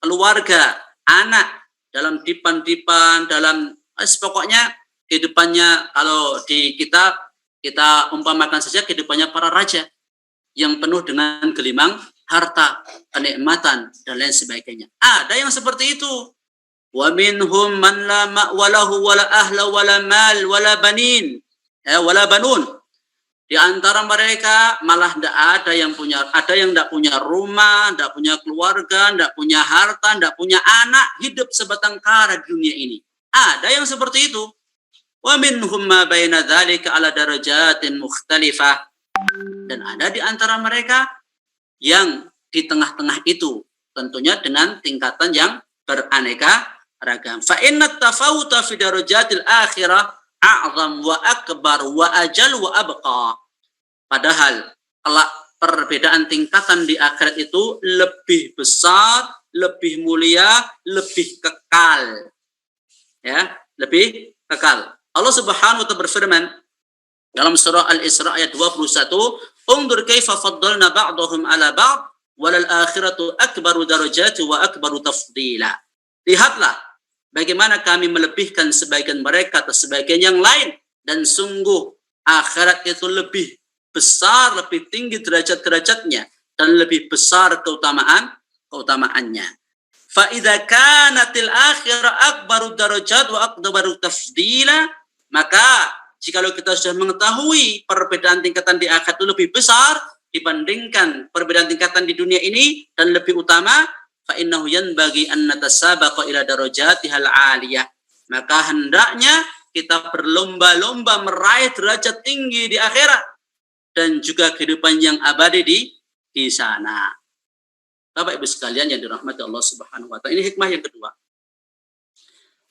keluarga, anak, dalam dipan-dipan, dalam pokoknya kehidupannya. Kalau di kita umpamakan saja kehidupannya para raja yang penuh dengan gelimang harta, kenikmatan dan lain sebagainya. Ada yang seperti itu. Wa minhum man la ma'walahu wala ahla wala mal wala banin. Wala banun. Di antara mereka malah tidak ada yang tidak punya rumah, tidak punya keluarga, tidak punya harta, tidak punya anak, hidup sebatang kara di dunia ini. Ada yang seperti itu. Wa minhum ma baina dzalika ala darajatin mukhtalifah. Dan ada di antara mereka yang di tengah-tengah itu, tentunya dengan tingkatan yang beraneka ragam. Fa inna tafawuta fi darajatil akhirah a'zam wa akbar wa ajal wa abqa. Padahal kelak perbedaan tingkatan di akhirat itu lebih besar, lebih mulia, lebih kekal. Ya, lebih kekal. Allah Subhanahu wa taala berfirman dalam surah Al-Isra ayat 21, "Undur kaifa faddalna ba'dahum 'ala ba'd walal akhiratu akbaru darajati wa akbaru tafdila." Lihatlah bagaimana kami melebihkan sebagian mereka atas sebagian yang lain, dan sungguh akhirat itu lebih besar, lebih tinggi derajat-derajatnya dan lebih besar keutamaannya. Fa idza kanatil akhirah akbaru darajat wa akbaru tafdila, maka jikalau kita sudah mengetahui perbedaan tingkatan di akhirat itu lebih besar dibandingkan perbedaan tingkatan di dunia ini dan lebih utama, fa innahu yanbaghi an natasabaqa ila darajatihal 'aliyah. Maka hendaknya kita berlomba-lomba meraih derajat tinggi di akhirat dan juga kehidupan yang abadi di sana. Bapak Ibu sekalian yang dirahmati Allah Subhanahu wa taala, ini hikmah yang kedua.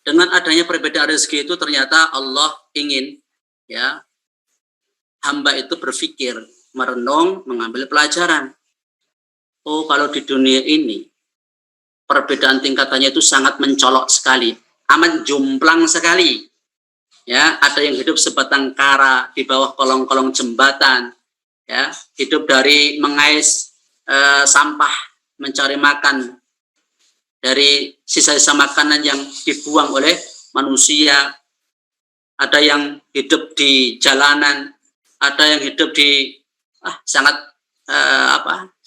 Dengan adanya perbedaan rezeki itu ternyata Allah ingin ya hamba itu berpikir, merenung, mengambil pelajaran. Oh, kalau di dunia ini perbedaan tingkatannya itu sangat mencolok sekali, amat jomplang sekali. Ya, ada yang hidup sebatang kara di bawah kolong-kolong jembatan, ya, hidup dari mengais sampah, mencari makan dari sisa-sisa makanan yang dibuang oleh manusia. Ada yang hidup di jalanan, ada yang hidup di sangat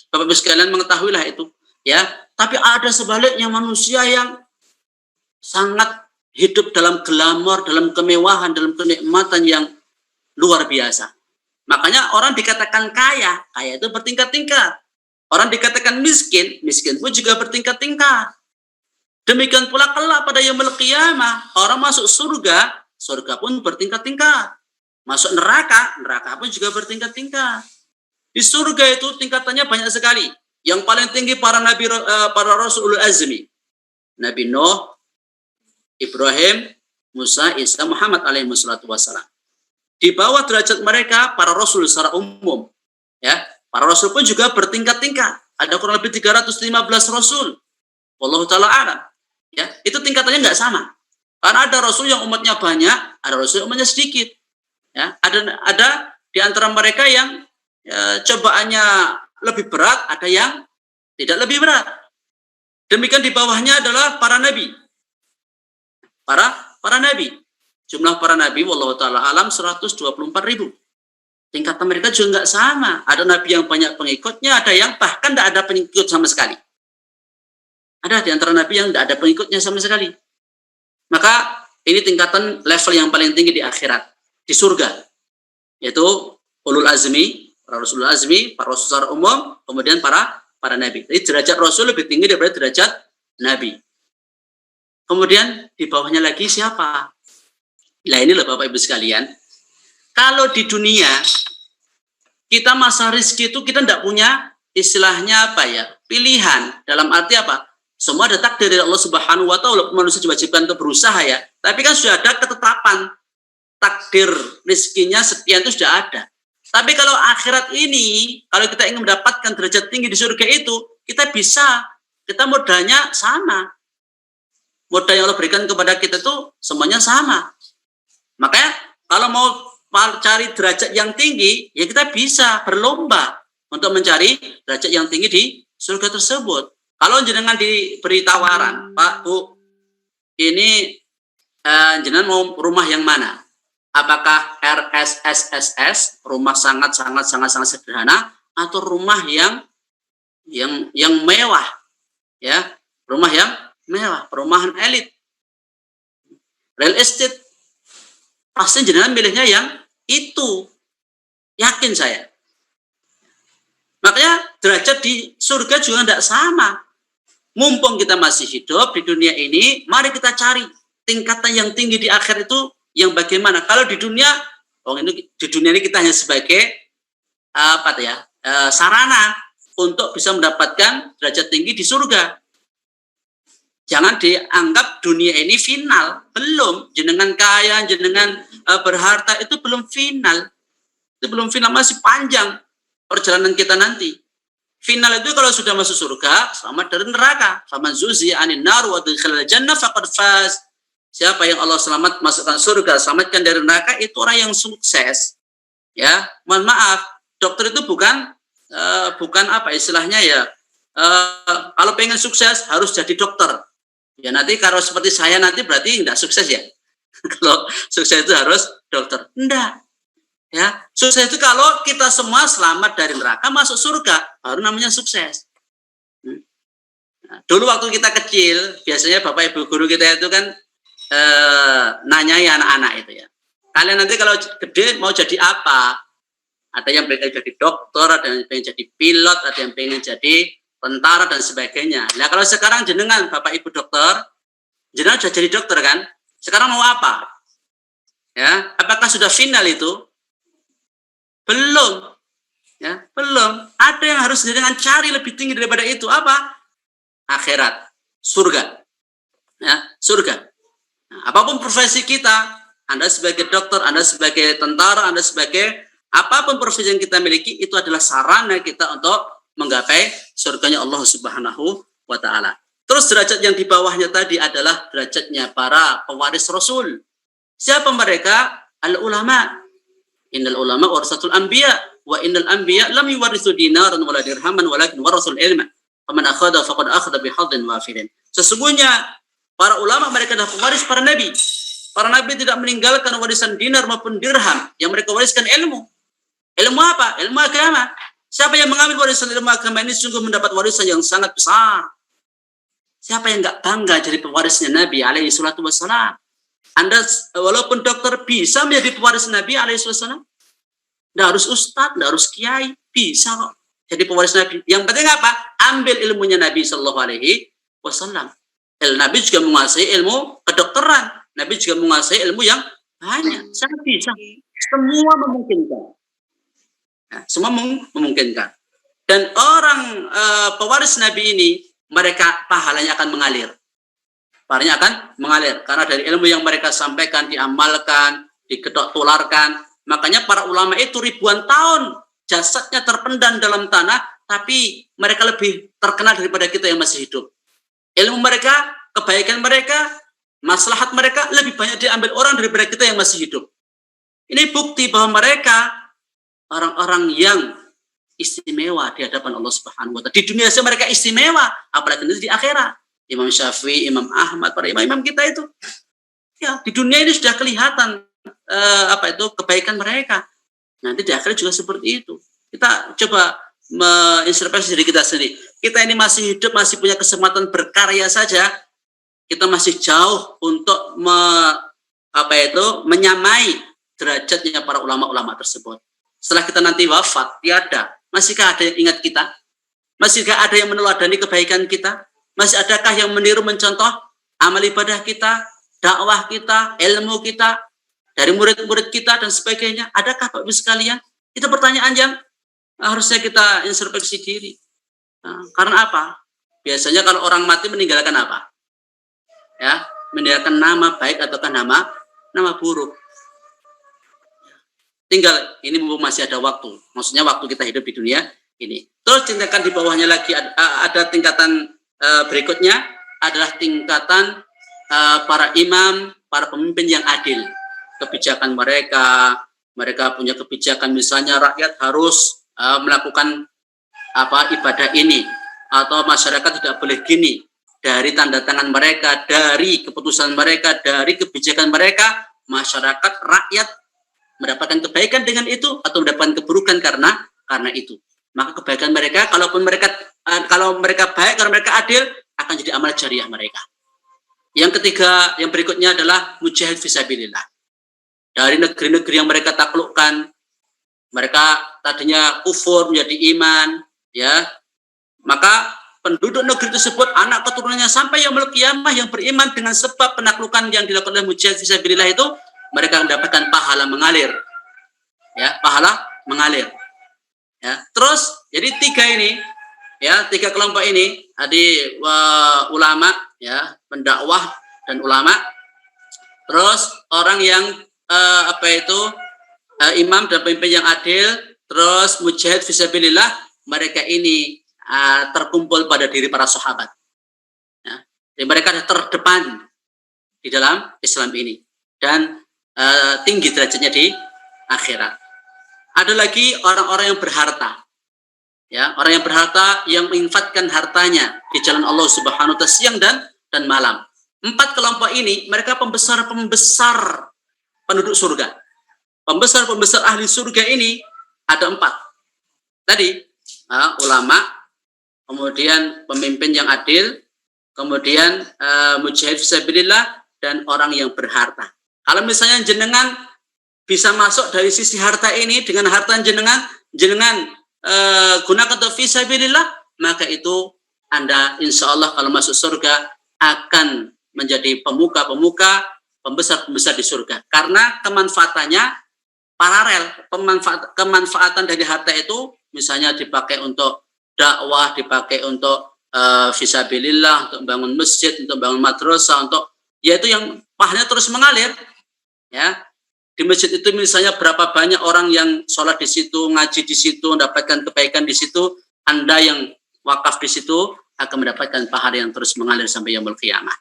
Bapak Ibu sekalian mengetahuilah itu, ya. Tapi ada sebaliknya manusia yang sangat hidup dalam glamor, dalam kemewahan, dalam kenikmatan yang luar biasa. Makanya orang dikatakan kaya, kaya itu bertingkat-tingkat. Orang dikatakan miskin, miskin pun juga bertingkat-tingkat. Demikian pula kelak pada yaumul qiyamah, orang masuk surga, surga pun bertingkat-tingkat. Masuk neraka, neraka pun juga bertingkat-tingkat. Di surga itu tingkatannya banyak sekali. Yang paling tinggi para nabi, para rasulul azmi. Nabi Nuh, Ibrahim, Musa, Isa, Muhammad alaihi wassalatu wassalam. Di bawah derajat mereka para rasul secara umum, ya. Para rasul pun juga bertingkat-tingkat. ada kurang lebih 315 rasul. Wallahu taala alam. Ya, itu tingkatannya nggak sama. Karena ada rasul yang umatnya banyak, ada rasul yang umatnya sedikit. Ya, ada di antara mereka yang cobaannya lebih berat, ada yang tidak lebih berat. Demikian di bawahnya adalah para nabi. Para nabi. Jumlah para nabi wallahu taala alam 124.000. Tingkatan mereka juga nggak sama. Ada nabi yang banyak pengikutnya, ada yang bahkan tidak ada pengikut sama sekali. Ada di antara nabi yang tidak ada pengikutnya sama sekali. Maka ini tingkatan level yang paling tinggi di akhirat, di surga. Yaitu ulul azmi, para rasul azmi, para rasul secara umum, kemudian para nabi. Jadi derajat rasul lebih tinggi daripada derajat nabi. Kemudian di bawahnya lagi siapa? Nah inilah Bapak Ibu sekalian. Kalau di dunia kita masa rezeki itu kita tidak punya istilahnya apa ya? Pilihan. Dalam arti apa? Semua ada takdir dari Allah Subhanahu wa taala, manusia diwajibkan untuk berusaha ya. Tapi kan sudah ada ketetapan takdir rezekinya sekian itu sudah ada. Tapi kalau akhirat ini, kalau kita ingin mendapatkan derajat tinggi di surga itu, kita modalnya sama. Modal yang Allah berikan kepada kita itu semuanya sama. Makanya kalau mau cari derajat yang tinggi, ya kita bisa berlomba untuk mencari derajat yang tinggi di surga tersebut. Kalau jenengan diberi tawaran, Pak, Bu, ini jenengan mau rumah yang mana? Apakah RSSSS, rumah sangat sederhana, atau rumah yang mewah, ya, rumah yang mewah, perumahan elit, real estate? Pasti jenengan milihnya yang itu, yakin saya. Makanya derajat di surga juga tidak sama. Mumpung kita masih hidup di dunia ini, mari kita cari tingkatan yang tinggi di akhir itu yang bagaimana. Kalau di dunia ini kita hanya sebagai sarana untuk bisa mendapatkan derajat tinggi di surga. Jangan dianggap dunia ini final. Belum. Jenengan kaya, jenengan berharta, itu belum final. Itu belum final, masih panjang perjalanan kita nanti. Final itu kalau sudah masuk surga, selamat dari neraka. Faman zuzi anin nar wa adkhilal jannah faqad faz. Siapa yang Allah selamat masukkan surga, selamatkan dari neraka, itu orang yang sukses. Ya, mohon maaf, dokter itu bukan apa istilahnya ya. Kalau pengen sukses harus jadi dokter. Ya nanti kalau seperti saya nanti berarti enggak sukses ya. Kalau sukses itu harus dokter. Enggak. Ya, sukses itu kalau kita semua selamat dari neraka masuk surga, baru namanya sukses. Nah, dulu waktu kita kecil, biasanya Bapak Ibu guru kita itu kan nanyai anak-anak itu ya. Kalian nanti kalau gede mau jadi apa? Ada yang pengen jadi dokter, ada yang pengen jadi pilot, ada yang pengen jadi tentara dan sebagainya. Nah kalau sekarang jenengan Bapak Ibu dokter, jenengan sudah jadi dokter kan? Sekarang mau apa? Ya, apakah sudah final itu? Belum. Ya, belum. Ada yang harus jenengan cari lebih tinggi daripada itu. Apa? Akhirat, surga. Ya, surga. Nah, apapun profesi kita, Anda sebagai dokter, Anda sebagai tentara, Anda sebagai apapun profesi yang kita miliki, itu adalah sarana kita untuk menggapai surganya Allah Subhanahu wa taala. Terus derajat yang di bawahnya tadi adalah derajatnya para pewaris Rasul. Siapa mereka? Al-ulama. Innal ulama warasatul anbiya wa innal anbiya lam yuwarithu dinaran wala dirhaman walakin warasul ilma. Faman akhadha faqad akhadha bihadhin wafidin. Sesungguhnya para ulama mereka adalah pewaris para nabi. Para nabi tidak meninggalkan warisan dinar maupun dirham, yang mereka wariskan ilmu. Ilmu apa? Ilmu agama. Siapa yang mengambil warisan ilmu agama ini sungguh mendapat warisan yang sangat besar. Siapa yang enggak bangga jadi pewarisnya Nabi alaihi salatu wassalam? Anda walaupun dokter bisa menjadi pewaris Nabi alaihi salatu wassalam. Enggak harus ustadz, enggak harus kiai, bisa kok jadi pewaris Nabi. Yang penting apa? Ambil ilmunya Nabi sallallahu alaihi wasallam. Nabi juga menguasai ilmu kedokteran. Nabi juga menguasai ilmu yang banyak. Sangat bisa. Semua memungkinkan. Nah, semua memungkinkan. Dan orang pewaris Nabi ini, mereka pahalanya akan mengalir. Pahalanya akan mengalir. Karena dari ilmu yang mereka sampaikan, diamalkan, diketok tularkan. Makanya para ulama itu ribuan tahun jasadnya terpendam dalam tanah, tapi mereka lebih terkenal daripada kita yang masih hidup. Ilmu mereka, kebaikan mereka, maslahat mereka lebih banyak diambil orang daripada kita yang masih hidup. Ini bukti bahwa mereka orang-orang yang istimewa di hadapan Allah Subhanahu wa Ta'ala. Di dunia saja mereka istimewa, apalagi nanti di akhirat. Imam Syafi'i, Imam Ahmad, para imam-imam kita itu, ya di dunia ini sudah kelihatan kebaikan mereka. Nanti di akhirat juga seperti itu. Kita coba mengintrospeksi diri kita sendiri. Kita ini masih hidup, masih punya kesempatan berkarya saja. Kita masih jauh untuk menyamai derajatnya para ulama-ulama tersebut. Setelah kita nanti wafat, tiada. Masihkah ada yang ingat kita? Masihkah ada yang meneladani kebaikan kita? Masih adakah yang meniru mencontoh amal ibadah kita, dakwah kita, ilmu kita, dari murid-murid kita dan sebagainya? Adakah Bapak Ibu sekalian? Itu pertanyaan yang harusnya kita introspeksi diri. Nah, karena apa? Biasanya kalau orang mati meninggalkan apa? Ya, meninggalkan nama baik ataukah nama buruk. Tinggal ini mumpung masih ada waktu. Maksudnya waktu kita hidup di dunia ini. Terus tingkatan di bawahnya lagi ada tingkatan berikutnya adalah tingkatan para imam, para pemimpin yang adil. Kebijakan mereka punya kebijakan, misalnya rakyat harus melakukan ibadah ini, atau masyarakat tidak boleh gini. Dari tanda tangan mereka, dari keputusan mereka, dari kebijakan mereka, masyarakat, rakyat mendapatkan kebaikan dengan itu atau mendapatkan keburukan karena itu. Maka kebaikan mereka, kalau mereka baik, kalau mereka adil, akan jadi amal jariah mereka. Yang ketiga, yang berikutnya adalah mujahid fisabilillah. Dari negeri-negeri yang mereka taklukkan, mereka tadinya kufur menjadi iman, ya. Maka penduduk negeri tersebut, anak keturunannya sampai yaumul qiyamah yang beriman dengan sebab penaklukan yang dilakukan oleh mujahid fisabilillah itu, mereka mendapatkan pahala mengalir. Ya, pahala mengalir. Ya, terus jadi tiga kelompok ini, tadi ulama, ya, pendakwah dan ulama. Terus orang yang imam dan pemimpin yang adil, terus mujahid fisabilillah, mereka ini terkumpul pada diri para sahabat. Ya, jadi mereka terdepan di dalam Islam ini dan tinggi derajatnya di akhirat. Ada lagi orang-orang yang berharta, ya, orang yang berharta yang menginfakkan hartanya di jalan Allah Subhanahu wa Ta'ala siang dan malam. 4 kelompok ini mereka pembesar penduduk surga. Pembesar ahli surga ini ada 4. Tadi ulama, kemudian pemimpin yang adil, kemudian mujahid fisabilillah, dan orang yang berharta. Kalau misalnya jenengan bisa masuk dari sisi harta ini, dengan harta jenengan gunakan untuk fisabilillah, maka itu Anda insya Allah kalau masuk surga akan menjadi pemuka-pemuka, pembesar-pembesar di surga. Karena kemanfaatannya paralel, kemanfaatan dari harta itu misalnya dipakai untuk dakwah, dipakai untuk fisabilillah, untuk bangun masjid, untuk bangun madrasah, untuk yaitu yang pahalanya terus mengalir. Ya, di masjid itu misalnya berapa banyak orang yang sholat di situ, ngaji di situ, mendapatkan kebaikan di situ. Anda yang wakaf di situ akan mendapatkan pahala yang terus mengalir sampai yaumul qiyamah.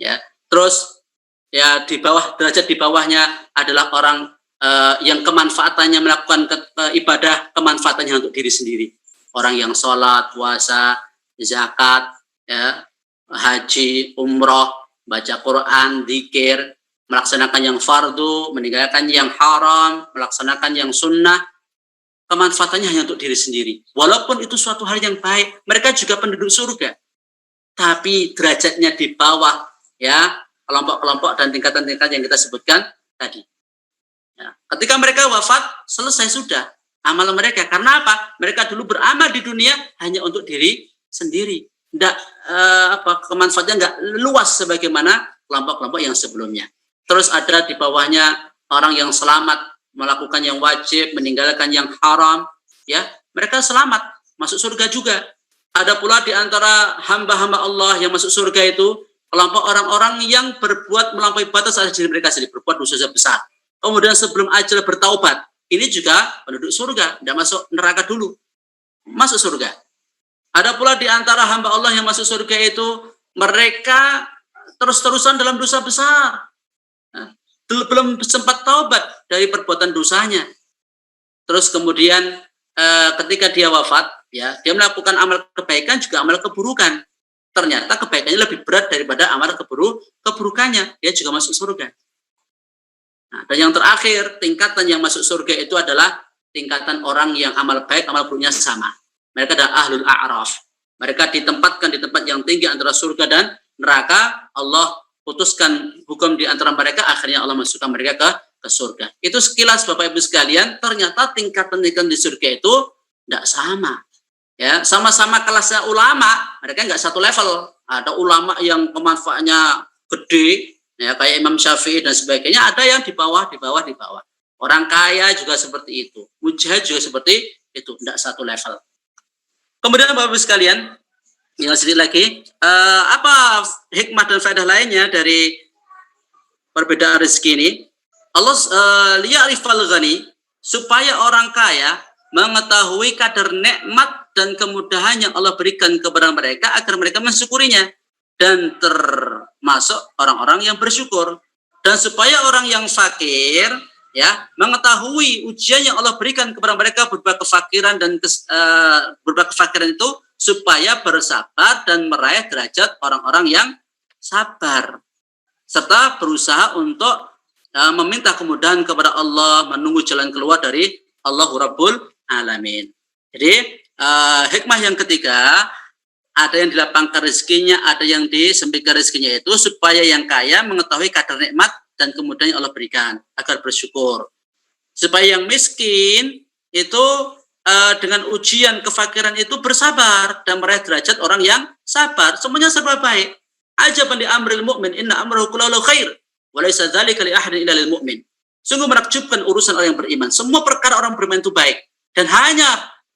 Ya, terus ya derajat di bawahnya adalah orang yang kemanfaatannya melakukan ibadah, kemanfaatannya untuk diri sendiri. Orang yang sholat, puasa, zakat, ya, haji, umroh, baca Quran, zikir, melaksanakan yang fardu, meninggalkan yang haram, melaksanakan yang sunnah, kemanfaatannya hanya untuk diri sendiri. Walaupun itu suatu hal yang baik, mereka juga penduduk surga. Tapi derajatnya di bawah, ya, kelompok-kelompok dan tingkatan-tingkatan yang kita sebutkan tadi. Ya. Ketika mereka wafat, selesai sudah amal mereka. Karena apa? Mereka dulu beramal di dunia hanya untuk diri sendiri. Kemanfaatannya nggak luas sebagaimana kelompok-kelompok yang sebelumnya. Terus ada di bawahnya orang yang selamat, melakukan yang wajib, meninggalkan yang haram, ya, mereka selamat, masuk surga juga. Ada pula di antara hamba-hamba Allah yang masuk surga itu kelompok orang-orang yang berbuat melampaui batas ada diri mereka sendiri, berbuat dosa besar. Kemudian sebelum ajal bertaubat, ini juga penduduk surga, tidak masuk neraka dulu. masuk surga. Ada pula di antara hamba Allah yang masuk surga itu mereka terus-terusan dalam dosa besar. Belum sempat taubat dari perbuatan dosanya. Terus kemudian ketika dia wafat, ya, dia melakukan amal kebaikan juga amal keburukan. Ternyata kebaikannya lebih berat daripada amal keburukannya. Dia juga masuk surga. Nah, dan yang terakhir, tingkatan yang masuk surga itu adalah tingkatan orang yang amal baik, amal buruknya sama. Mereka adalah ahlul a'raf. Mereka ditempatkan di tempat yang tinggi antara surga dan neraka. Allah putuskan hukum di antara mereka, akhirnya Allah masukkan mereka ke surga. Itu sekilas Bapak Ibu sekalian, ternyata tingkatan-tingkatan di surga itu tidak sama. Ya, sama-sama kelasnya ulama, mereka nggak satu level. Ada ulama yang kemanfaatnya gede, ya, kayak Imam Syafi'i dan sebagainya. Ada yang di bawah. Orang kaya juga seperti itu. Mujahid juga seperti itu, tidak satu level. Kemudian Bapak Ibu sekalian, yang sedikit lagi, apa hikmah dan faedah lainnya dari perbedaan rezeki ini? Allah liya'rifal ghani, supaya orang kaya mengetahui kadar nikmat dan kemudahan yang Allah berikan kepada mereka agar mereka mensyukurinya, dan termasuk orang-orang yang bersyukur. Dan supaya orang yang fakir, ya, mengetahui ujian yang Allah berikan kepada mereka berupa kefakiran dan berupa kefakiran itu, supaya bersabar dan meraih derajat orang-orang yang sabar, serta berusaha untuk meminta kemudahan kepada Allah, menunggu jalan keluar dari Allahu Rabbul Alamin. Jadi hikmah yang ketiga, ada yang dilapangkan rezekinya, ada yang disempitkan rezekinya, itu supaya yang kaya mengetahui kadar nikmat dan kemudahan yang Allah berikan agar bersyukur. Supaya yang miskin itu dengan ujian kefakiran itu bersabar dan meraih derajat orang yang sabar. Semuanya serba baik. Ajaban li amril mu'min, inna amrahu kullahu khair wa laysa dzalika li ahadin illa lil mu'min. Sungguh menakjubkan urusan orang yang beriman. Semua perkara orang beriman itu baik, dan hanya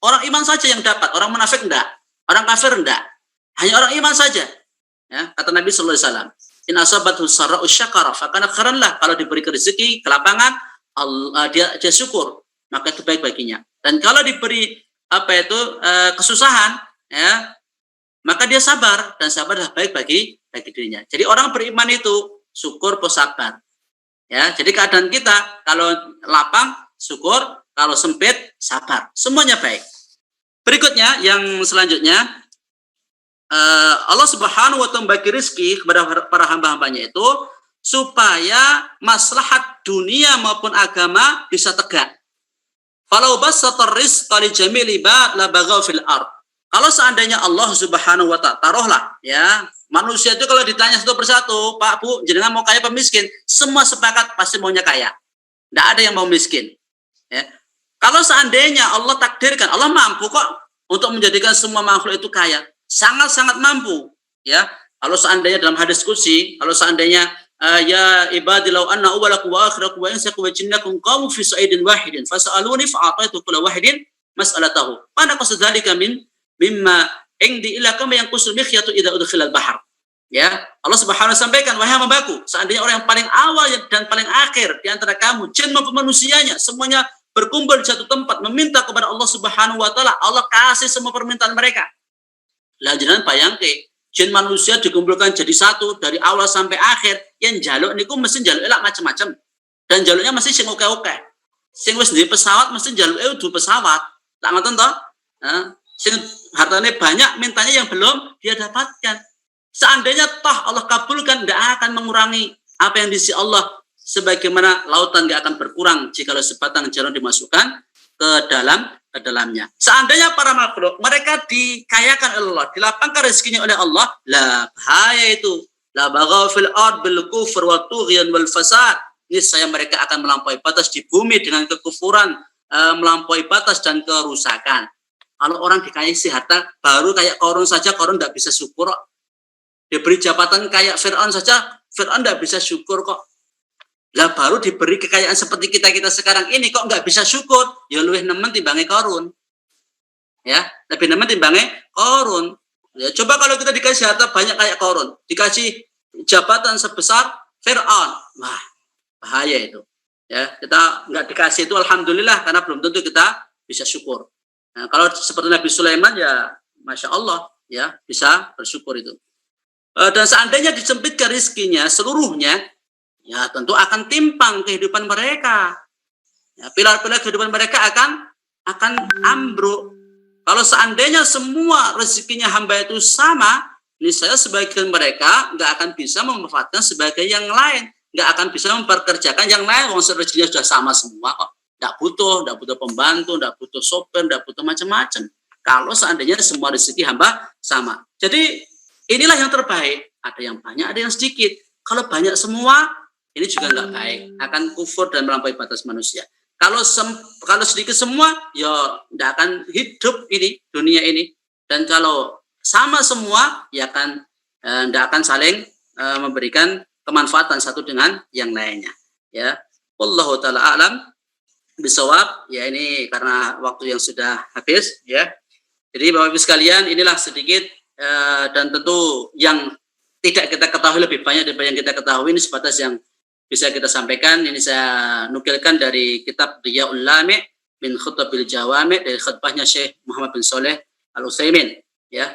orang iman saja yang dapat. Orang munafik enggak, orang kafir enggak. Hanya orang iman saja. Ya, kata Nabi sallallahu alaihi wasallam, in asabathu sarra'u syakara fa kana khairan lah. Kalau diberi rezeki, kelapangan, dia syukur, maka itu baik baginya. Dan kalau diberi kesusahan, ya, maka dia sabar, dan sabar adalah baik bagi dirinya. Jadi orang beriman itu syukur plus sabar. Ya, jadi keadaan kita kalau lapang syukur, kalau sempit sabar. Semuanya baik. Berikutnya yang selanjutnya, Allah Subhanahu wa taala bagi rezeki kepada para hamba-hambanya itu supaya maslahat dunia maupun agama bisa tegak. Falau basatar rizqa li jamil ibad la baghaw fil ard. Kalau seandainya Allah Subhanahu wa taala, taruhlah ya, manusia itu kalau ditanya satu persatu, Pak, Bu, jenengan mau kaya apa miskin? Semua sepakat pasti maunya kaya. Tidak ada yang mau miskin. Ya. Kalau seandainya Allah takdirkan, Allah mampu kok untuk menjadikan semua makhluk itu kaya. Sangat-sangat mampu. Ya. Kalau seandainya dalam hadis qudsi, kalau seandainya ya ibadilau anna awwalakum wa akhirakum wa insakum wa jinnakum qamu fi sa'idin wahidin fas'aluni fa'ataitu kulla wahidin mas'alatahu. Mana qasdzalika mimma indi ila kama yang qusul mikhyatu idza udkhilal bahar. Ya, Allah Subhanahu wa taala sampaikan, wahai hambaku, seandainya orang yang paling awal dan paling akhir di antara kamu, jin maupun manusianya, semuanya berkumpul di satu tempat meminta kepada Allah Subhanahu wa taala, Allah kasih semua permintaan mereka. Lah jenengan bayangke, jin manusia dikumpulkan jadi satu dari awal sampai akhir, yang jaluk niku mesti jaluk elak macam-macam. Dan jaluknya mesti sing oke-oke. Sing wis duwe pesawat mesti jaluke udah pesawat. Tak ngoten to? Sing hartanya banyak, mintanya yang belum dia dapatkan. Seandainya toh Allah kabulkan, tidak akan mengurangi apa yang diisi Allah, sebagaimana lautan tidak akan berkurang jika sebatang jarum dimasukkan ke dalamnya. Seandainya para makhluk mereka dikayakan oleh Allah, dilapangkan rezekinya oleh Allah, lah bahaya itu. La baghaw fil ard bil kufr wa tughyan wal fasad. Niscaya mereka akan melampaui batas di bumi dengan kekufuran, melampaui batas dan kerusakan. Kalau orang dikasih harta baru kayak Qarun saja, Qarun tidak bisa syukur kok. Diberi jabatan kayak Fir'aun saja, Fir'aun tidak bisa syukur kok. Lah baru diberi kekayaan seperti kita sekarang ini kok nggak bisa syukur? Ya luwih nemen timbange Qarun. Ya, lebih nemen timbange Qarun. Ya, coba kalau kita dikasih harta banyak kayak Qarun, dikasih jabatan sebesar Fir'aun, wah bahaya itu. Ya, kita nggak dikasih itu alhamdulillah, karena belum tentu kita bisa syukur. Nah, kalau seperti Nabi Sulaiman ya Masya Allah ya bisa bersyukur itu. Dan seandainya disempitkan rezekinya seluruhnya, ya tentu akan timpang kehidupan mereka. Ya, pilar-pilar kehidupan mereka akan ambruk. Kalau seandainya semua rezekinya hamba itu sama, niscaya sebagian mereka nggak akan bisa memanfaatkan sebagai yang lain, nggak akan bisa memperkerjakan yang lain. Wong rezekinya sudah sama semua kok, nggak butuh pembantu, nggak butuh sopir, nggak butuh macam-macam. Kalau seandainya semua rezeki hamba sama, jadi inilah yang terbaik. Ada yang banyak, ada yang sedikit. Kalau banyak semua, ini juga nggak baik, akan kufur dan melampaui batas manusia. Kalau sedikit semua, ya nggak akan hidup ini dunia ini. Dan kalau sama semua, ya kan nggak akan saling memberikan kemanfaatan satu dengan yang lainnya. Ya, wallahu taala alam bisawab. Ya ini karena waktu yang sudah habis. Ya, jadi Bapak Ibu sekalian, inilah sedikit dan tentu yang tidak kita ketahui lebih banyak daripada yang kita ketahui, ini sebatas yang bisa kita sampaikan. Ini saya nukilkan dari kitab Riya'ul Lami' min Khutbatil Jawami' dari khutbahnya Syekh Muhammad bin Shalih Al-Utsaimin. Ya,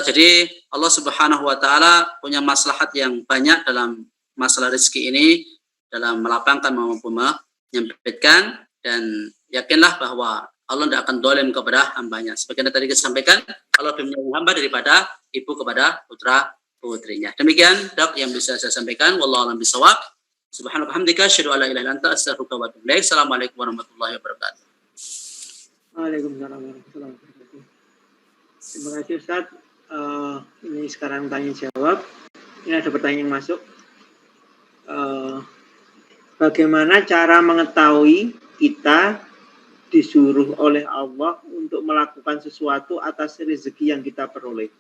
jadi Allah Subhanahu Wa Taala punya maslahat yang banyak dalam masalah rezeki ini, dalam melapangkan maupun menyampaikan, dan yakinlah bahwa Allah tidak akan dolim kepada hambanya. Sebagaimana tadi kita sampaikan, Allah lebih menyayangi hamba daripada ibu kepada putra putrinya. Demikian Dok yang bisa saya sampaikan. Wallahu a'lam bishawab. Subhanaka hamdika asyhadu an la ilaha illa anta astaghfiruka wa atubu ilaik. Assalamualaikum warahmatullahi wabarakatuh. Waalaikumsalam warahmatullahi wabarakatuh. Terima kasih Ustaz. Ini sekarang tanya jawab. Ini ada pertanyaan yang masuk. Bagaimana cara mengetahui kita disuruh oleh Allah untuk melakukan sesuatu atas rezeki yang kita peroleh?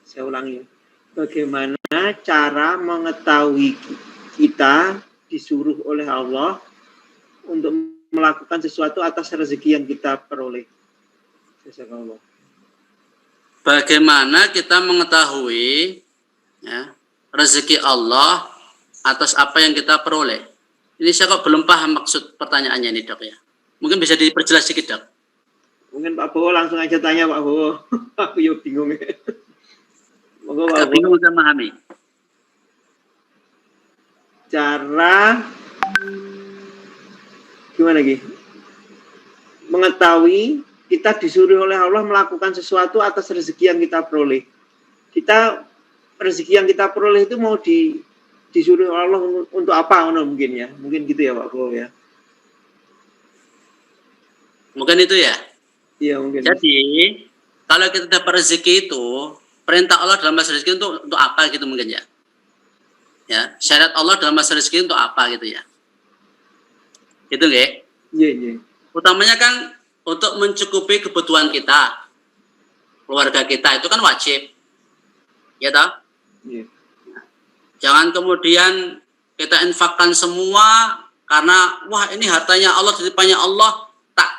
Saya ulangi. Bagaimana cara mengetahui kita disuruh oleh Allah untuk melakukan sesuatu atas rezeki yang kita peroleh? Jazakallah. Bagaimana kita mengetahui ya, rezeki Allah atas apa yang kita peroleh? Ini saya kok belum paham maksud pertanyaannya ini Dok ya. Mungkin bisa diperjelas sedikit Dok. Mungkin Pak Bowo langsung aja tanya Pak Bowo. Aku yuk bingung. Agak bingung saya memahami. Cara gimana lagi? Mengetahui kita disuruh oleh Allah melakukan sesuatu atas rezeki yang kita peroleh. Rezeki yang kita peroleh itu mau disuruh Allah untuk apa? Mungkin ya, mungkin gitu ya Pak Bowo ya. Mungkin itu ya. Iya mungkin. Jadi kalau kita dapat rezeki itu, perintah Allah dalam masalah rezeki untuk apa gitu mungkin ya. Ya, syariat Allah dalam masalah rezeki untuk apa gitu ya. Itu nggih? Iya. Utamanya kan untuk mencukupi kebutuhan kita, keluarga kita, itu kan wajib. Ya toh? Iya. Jangan kemudian kita infakkan semua karena wah ini hartanya Allah, titipannya Allah, tak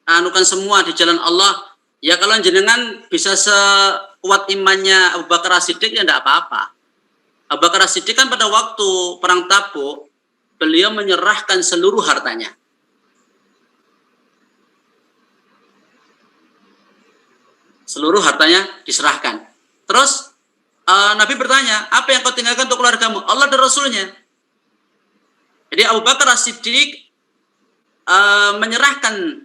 anukan semua di jalan Allah. Ya kalau jenengan bisa sekuat imannya Abu Bakar As-Siddiq ya enggak apa-apa. Abu Bakar As-Siddiq kan pada waktu perang Tabuk, beliau menyerahkan seluruh hartanya. Seluruh hartanya diserahkan. Terus Nabi bertanya, apa yang kau tinggalkan untuk keluargamu? Allah dan Rasulnya. Jadi Abu Bakar As-Siddiq menyerahkan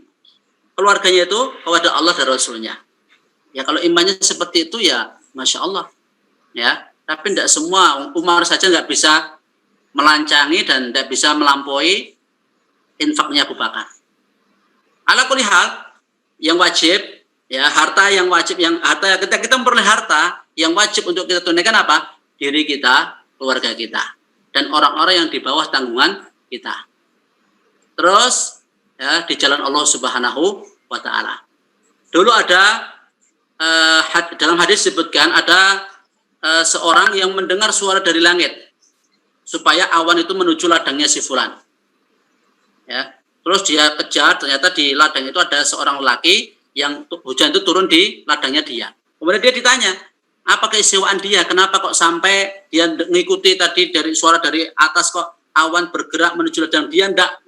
keluarganya itu kepada Allah dan Rasulnya. Ya kalau imannya seperti itu ya Masya Allah. Ya, tapi tidak semua. Umar saja nggak bisa melancangi dan tidak bisa melampaui infaknya Abu Bakar. Ala kulli hal, yang wajib, ya harta yang wajib, ketika kita memperoleh harta, yang wajib untuk kita tunaikan apa? Diri kita, keluarga kita, dan orang-orang yang di bawah tanggungan kita. Terus ya di jalan Allah Subhanahu wa Ta'ala. Dulu ada dalam hadis disebutkan ada seorang yang mendengar suara dari langit supaya awan itu menuju ladangnya si fulan. Ya, terus dia kejar, ternyata di ladang itu ada seorang lelaki yang hujan itu turun di ladangnya dia. Kemudian dia ditanya, apa keistimewaan dia? Kenapa kok sampai dia mengikuti tadi dari suara dari atas kok awan bergerak menuju ladang? Dia tidak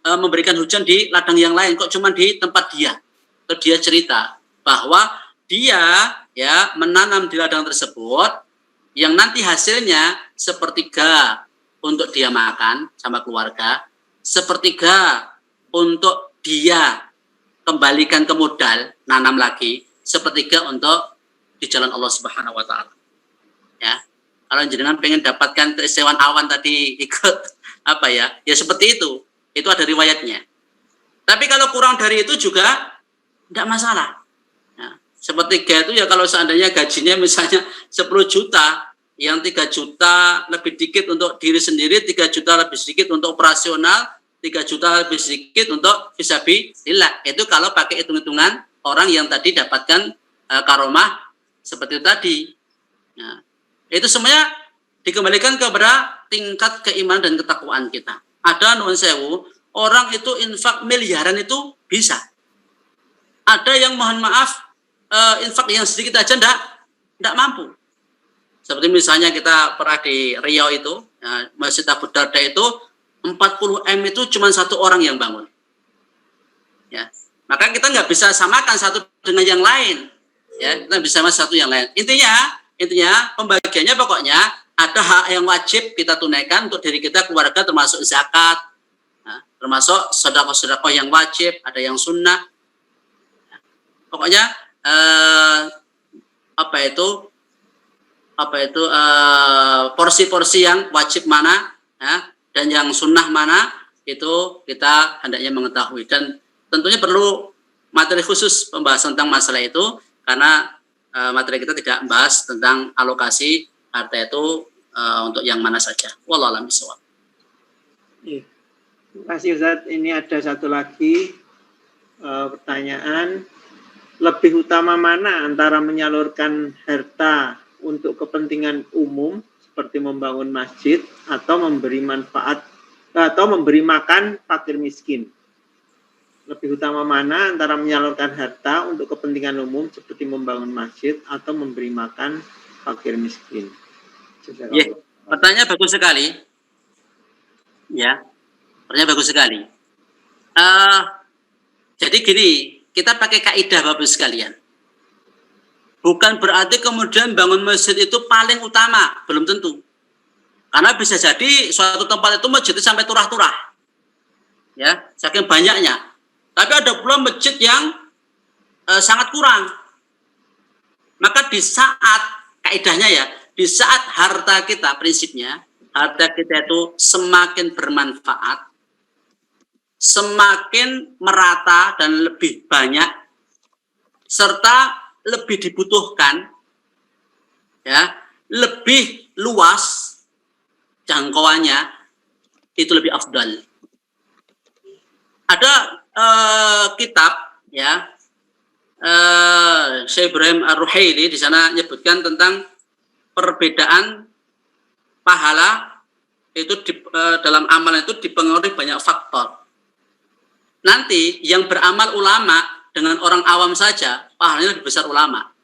memberikan hujan di ladang yang lain, kok cuma di tempat dia. Terus dia cerita bahwa dia ya menanam di ladang tersebut yang nanti hasilnya sepertiga untuk dia makan sama keluarga, sepertiga untuk dia kembalikan ke modal, nanam lagi, sepertiga untuk di jalan Allah Subhanahu wa taala. Ya. Kalau jenengan pengen dapatkan keistimewaan awan tadi ikut apa ya? Ya seperti itu. Itu ada riwayatnya. Tapi kalau kurang dari itu juga tidak masalah. Ya. Sepertiga itu ya kalau seandainya gajinya misalnya 10 juta, yang 3 juta lebih dikit untuk diri sendiri, 3 juta lebih sedikit untuk operasional, 3 juta lebih sedikit untuk fisabilillah. Itu kalau pakai hitung-hitungan orang yang tadi dapatkan karomah seperti itu tadi. Ya. Itu semuanya dikembalikan kepada tingkat keimanan dan ketakwaan kita. Ada nuwun sewu, orang itu infak miliaran itu bisa. Ada yang mohon maaf infak yang sedikit aja enggak mampu. Seperti misalnya kita pernah di Riau itu, ya, Masjid Abu Darda itu 40M itu cuma satu orang yang bangun. Ya. Maka kita nggak bisa samakan satu dengan yang lain. Ya, kita bisa sama satu yang lain. Intinya pembagiannya pokoknya ada hak yang wajib kita tunaikan untuk diri kita, keluarga, termasuk zakat, nah, termasuk sedekah-sedekah yang wajib, ada yang sunnah. Pokoknya porsi-porsi yang wajib mana, ya, dan yang sunnah mana itu kita hendaknya mengetahui. Dan tentunya perlu materi khusus pembahasan tentang masalah itu karena materi kita tidak membahas tentang alokasi harta itu untuk yang mana saja. Wallahu a'lam bishawab. Terima kasih Ustaz. Ini ada satu lagi pertanyaan. Lebih utama mana antara menyalurkan harta untuk kepentingan umum seperti membangun masjid atau memberi manfaat atau memberi makan fakir miskin? Lebih utama mana antara menyalurkan harta untuk kepentingan umum seperti membangun masjid atau memberi makan fakir miskin? Ya, pertanyaan bagus sekali. Ya, pertanyaan bagus sekali. Jadi gini, kita pakai kaidah Bapak sekalian. Bukan berarti kemudian bangun masjid itu paling utama, belum tentu. Karena bisa jadi suatu tempat itu masjid sampai turah-turah. Ya, saking banyaknya. Tapi ada pula masjid yang sangat kurang. Maka di saat, kaidahnya ya, di saat harta kita, prinsipnya, harta kita itu semakin bermanfaat, semakin merata dan lebih banyak, serta lebih dibutuhkan, ya, lebih luas jangkauannya, itu lebih afdal. Ada kitab ya Syekh Ibrahim Ar-Ruhaili di sana menyebutkan tentang perbedaan pahala itu dalam amalan itu dipengaruhi banyak faktor. Nanti yang beramal ulama dengan orang awam saja pahalanya lebih besar ulama.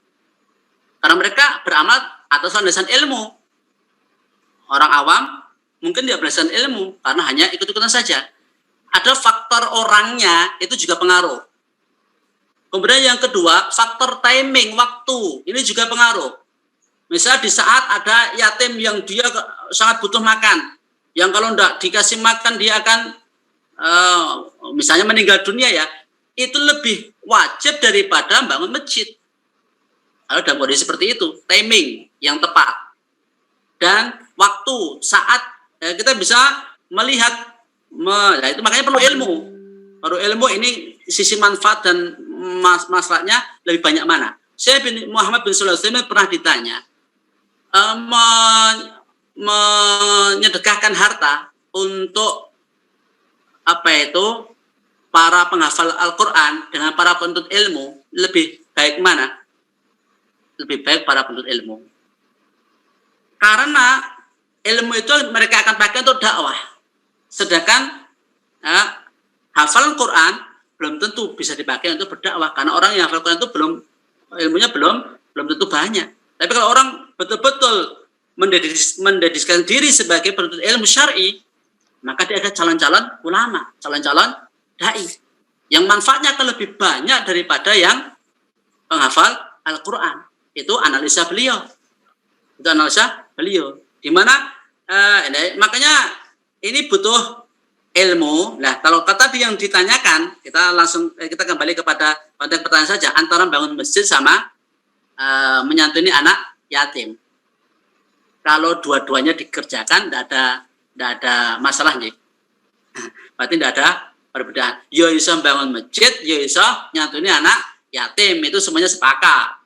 Karena mereka beramal atas landasan ilmu. Orang awam mungkin dia berdasarkan ilmu karena hanya ikut-ikutan saja. Ada faktor orangnya itu juga pengaruh. Kemudian yang kedua, faktor timing, waktu, ini juga pengaruh. Misalnya di saat ada yatim yang dia sangat butuh makan, yang kalau tidak dikasih makan dia akan misalnya meninggal dunia ya, itu lebih wajib daripada bangun masjid. Kalau dalam kondisi seperti itu, timing yang tepat. Dan waktu, saat kita bisa melihat. Nah, itu makanya perlu ilmu. Perlu ilmu ini sisi manfaat dan masalahnya lebih banyak mana. Saya Muhammad bin Shalih Al-Utsaimin pernah ditanya menyedekahkan harta untuk para penghafal Al-Quran dengan para penuntut ilmu lebih baik mana? Lebih baik para penuntut ilmu. Karena ilmu itu mereka akan pakai untuk dakwah. Sedangkan hafal Quran belum tentu bisa dipakai untuk berdakwah karena orang yang hafal Quran itu ilmunya belum tentu banyak. Tapi kalau orang betul-betul mendedikasikan diri sebagai penuntut ilmu syar'i, maka dia ada calon-calon ulama, calon-calon dai yang manfaatnya akan lebih banyak daripada yang penghafal Al-Quran. Itu analisa beliau. Di mana makanya ini butuh ilmu. Nah, kalau tadi yang ditanyakan, kita kembali kepada pertanyaan saja, antara bangun masjid sama menyantuni anak yatim. Kalau dua-duanya dikerjakan, tidak ada masalah nih. Berarti tidak ada perbedaan. Yo iso bangun masjid, yo iso nyantuni anak yatim, itu semuanya sepakat.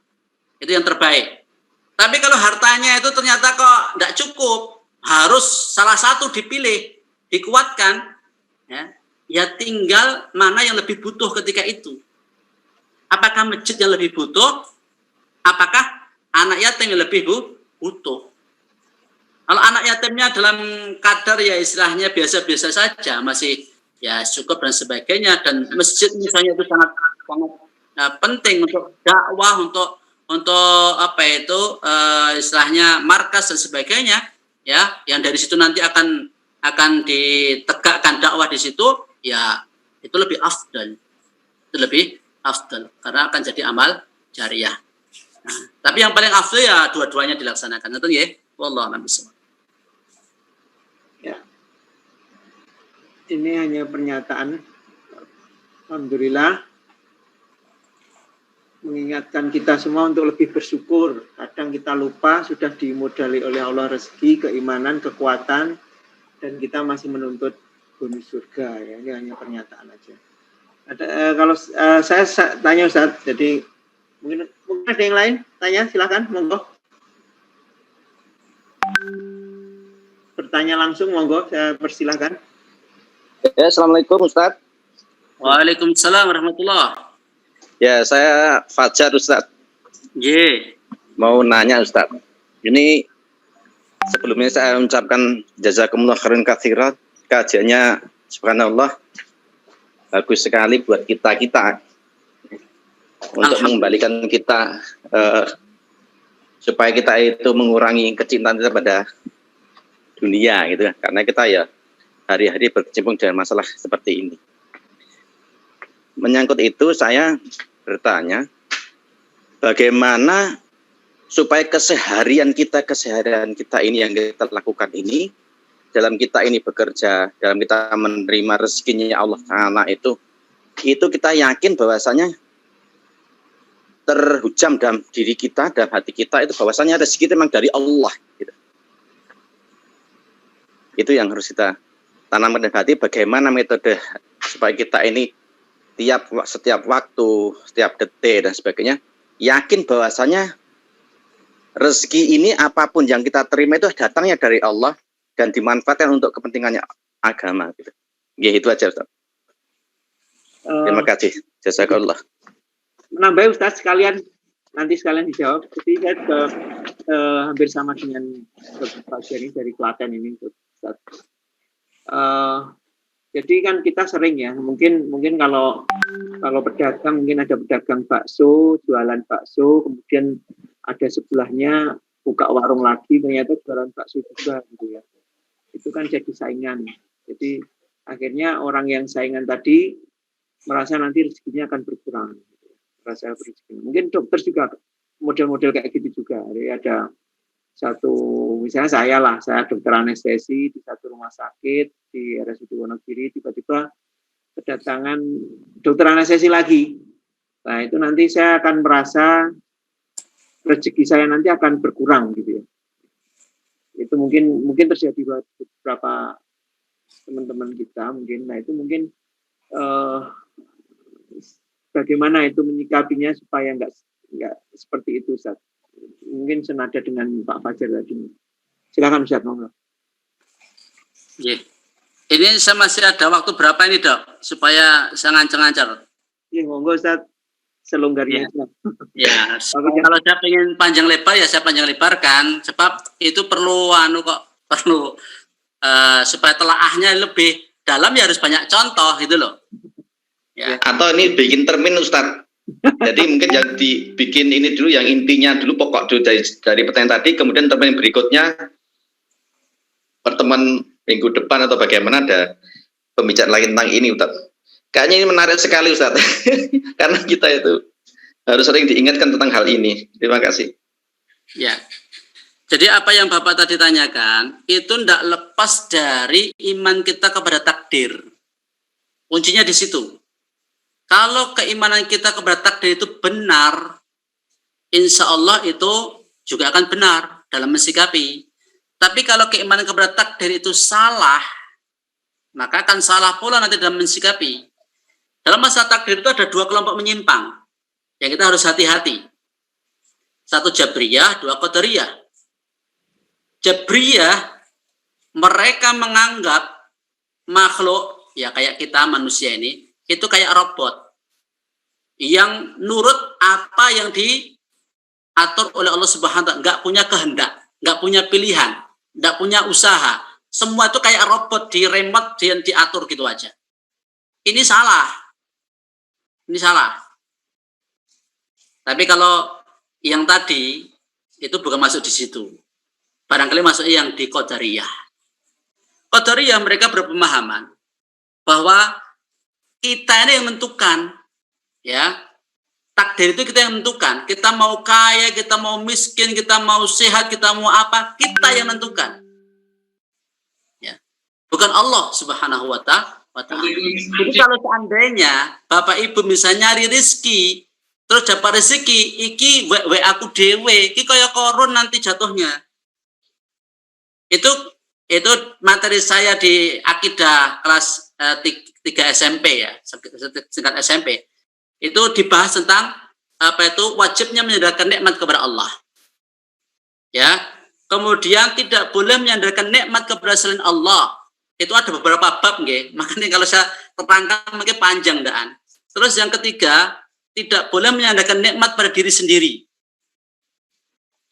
Itu yang terbaik. Tapi kalau hartanya itu ternyata kok tidak cukup, harus salah satu dipilih, dikuatkan, ya tinggal mana yang lebih butuh ketika itu. Apakah masjid yang lebih butuh? Apakah anak yatim yang lebih butuh? Kalau anak yatimnya dalam kadar ya istilahnya biasa-biasa saja, masih ya cukup dan sebagainya, dan masjid misalnya itu sangat penting untuk dakwah, untuk apa itu istilahnya markas dan sebagainya, ya, yang dari situ nanti akan ditegakkan dakwah di situ, ya itu lebih afdal, karena akan jadi amal jariah. Nah, tapi yang paling afdal ya dua-duanya dilaksanakan, itu ya, wallahu a'lam bishawab. Ya, ini hanya pernyataan. Alhamdulillah, mengingatkan kita semua untuk lebih bersyukur. Kadang kita lupa, sudah dimodali oleh Allah rezeki, keimanan, kekuatan, dan kita masih menuntut bonus surga. Ya, ini hanya pernyataan aja. Kalau saya tanya Ustaz, jadi mungkin ada yang lain tanya, silakan, monggo. Bertanya langsung, monggo, saya persilahkan. Ya, assalamualaikum Ustaz. Waalaikumsalam warahmatullahi. Ya, saya Fajar Ustaz. Mau nanya Ustaz. Ini sebelumnya saya mengucapkan jazakumullah khairan katsiran. Kajiannya subhanallah bagus sekali buat kita untuk mengembalikan kita supaya kita itu mengurangi kecintaan kita pada dunia gitu, karena kita ya hari-hari berkecimpung dengan masalah seperti ini. Menyangkut itu saya bertanya, bagaimana supaya keseharian kita ini yang kita lakukan ini, dalam kita ini bekerja, dalam kita menerima rezekinya Allah Ta'ala itu kita yakin bahwasanya terhujam dalam diri kita, dalam hati kita itu bahwasanya rezeki itu memang dari Allah gitu. Itu yang harus kita tanamkan di hati, bagaimana metode supaya kita ini setiap waktu, setiap detik dan sebagainya, yakin bahwasanya rezeki ini apapun yang kita terima itu datangnya dari Allah dan dimanfaatkan untuk kepentingannya agama gitu. Ya, itu aja Ustaz. Terima kasih. Jazakallah. Menambah Ustaz nanti sekalian dijawab. Jadi saya juga hampir sama dengan Pak Jani dari Klaten ini Ustaz. Jadi kan kita sering ya, mungkin kalau pedagang, mungkin ada pedagang bakso, jualan bakso, kemudian ada sebelahnya buka warung lagi, ternyata jualan bakso juga gitu ya. Itu kan jadi saingan. Jadi akhirnya orang yang saingan tadi merasa nanti rezekinya akan berkurang. Merasa rezekinya. Mungkin dokter juga model-model kayak gitu juga. Jadi ada satu, misalnya saya dokter anestesi di satu rumah sakit di RSUD Wonogiri, tiba-tiba kedatangan dokter anestesi lagi. Nah, itu nanti saya akan merasa rezeki saya nanti akan berkurang gitu ya. Itu mungkin terjadi buat beberapa teman-teman kita mungkin. Nah, itu mungkin bagaimana itu menyikapinya supaya enggak seperti itu, Ustaz. Mungkin senada dengan Pak Fajar tadi. Silakan Ustaz, monggo. Ini saya masih ada waktu berapa ini, Dok? Supaya saya lancar-lancar. Iya, monggo Ustaz. Selonggarnya. Ya, kalau saya pengen panjang lebar ya saya panjang lebarkan, sebab itu perlu supaya telaahnya lebih dalam ya harus banyak contoh gitu loh. Ya. Atau ini bikin termin Ustaz. Jadi mungkin yang dibikin ini dulu, yang intinya dulu, pokok dulu dari pertanyaan tadi, kemudian termin berikutnya pertemuan minggu depan atau bagaimana ada pembicaraan lain tentang ini, Ustaz. Kayaknya ini menarik sekali, Ustaz. Karena kita itu harus sering diingatkan tentang hal ini. Terima kasih. Ya. Jadi apa yang Bapak tadi tanyakan itu tidak lepas dari iman kita kepada takdir. Kuncinya di situ. Kalau keimanan kita kepada takdir itu benar, insya Allah itu juga akan benar dalam mensikapi. Tapi kalau keimanan kepada takdir itu salah, maka akan salah pula nanti dalam mensikapi. Dalam masalah takdir itu ada dua kelompok menyimpang yang kita harus hati-hati. Satu Jabriyah, dua Qadariyah. Jabriyah, mereka menganggap makhluk, ya kayak kita manusia ini, itu kayak robot yang nurut apa yang diatur oleh Allah Subhanahu wa Ta'ala, nggak punya kehendak, nggak punya pilihan, nggak punya usaha. Semua itu kayak robot di remote dan diatur gitu aja. Ini salah. Ini salah. Tapi kalau yang tadi itu bukan masuk di situ. Barangkali masuk yang di Qadariyah. Qadariyah mereka berpemahaman bahwa kita ini yang menentukan, ya, takdir itu kita yang menentukan. Kita mau kaya, kita mau miskin, kita mau sehat, kita mau apa, kita yang menentukan. Ya, bukan Allah Subhanahu wa Ta'ala. Jadi kalau seandainya Bapak Ibu misalnya nyari rezeki, terus dapat rezeki, iki we aku dewe, iki kaya koron nanti jatuhnya. Itu materi saya di akidah kelas 3 SMP ya, singkat SMP. Itu dibahas tentang apa itu wajibnya menyandarkan nikmat kepada Allah. Ya. Kemudian tidak boleh menyandarkan nikmat kepada selain Allah. Itu ada beberapa bab nggih. Makanya kalau saya terangkan mungkin panjang daan. Terus yang ketiga, tidak boleh menyandarkan nikmat pada diri sendiri.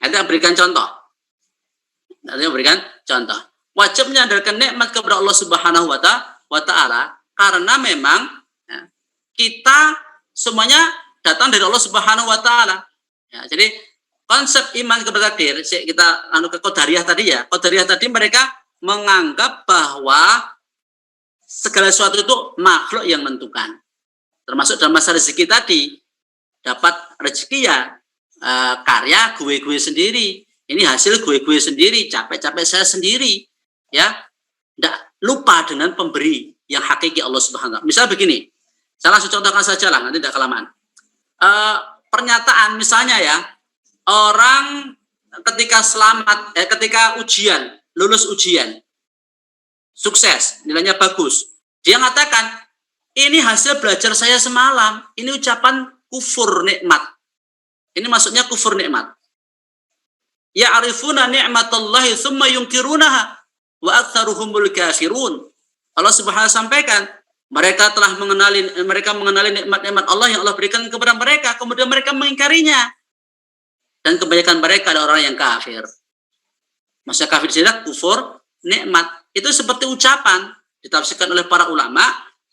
Nanti berikan contoh. Wajib menyandarkan nikmat kepada Allah Subhanahu wa Ta'ala karena memang ya, kita semuanya datang dari Allah Subhanahu wa Ta'ala. Ya, jadi konsep iman kepada takdir, kita ke Qadariyah tadi ya. Qadariyah tadi mereka menganggap bahwa segala sesuatu itu makhluk yang menentukan. Termasuk dalam masalah rezeki tadi, dapat rezeki ya karya gue sendiri. Ini hasil gue sendiri, capek-capek saya sendiri. Ya, tidak lupa dengan pemberi yang hakiki Allah Subhanahu wa Ta'ala. Misal begini, saya langsung contohkan saja lah, nanti tidak kelamaan. Pernyataan misalnya ya, orang ketika ketika ujian, lulus ujian, sukses, nilainya bagus, dia mengatakan, ini hasil belajar saya semalam, ini ucapan kufur nikmat. Ini maksudnya kufur nikmat. Ya'rifuna ni'matallahi thumma yunkirunaha wa aktsaruhumul kafirun. Allah Subhanahu sampaikan, mereka mengenali nikmat-nikmat Allah yang Allah berikan kepada mereka, kemudian mereka mengingkarinya. Dan kebanyakan mereka adalah orang yang kafir. Maksudnya kafir di sini kufur nikmat. Itu seperti ucapan ditafsirkan oleh para ulama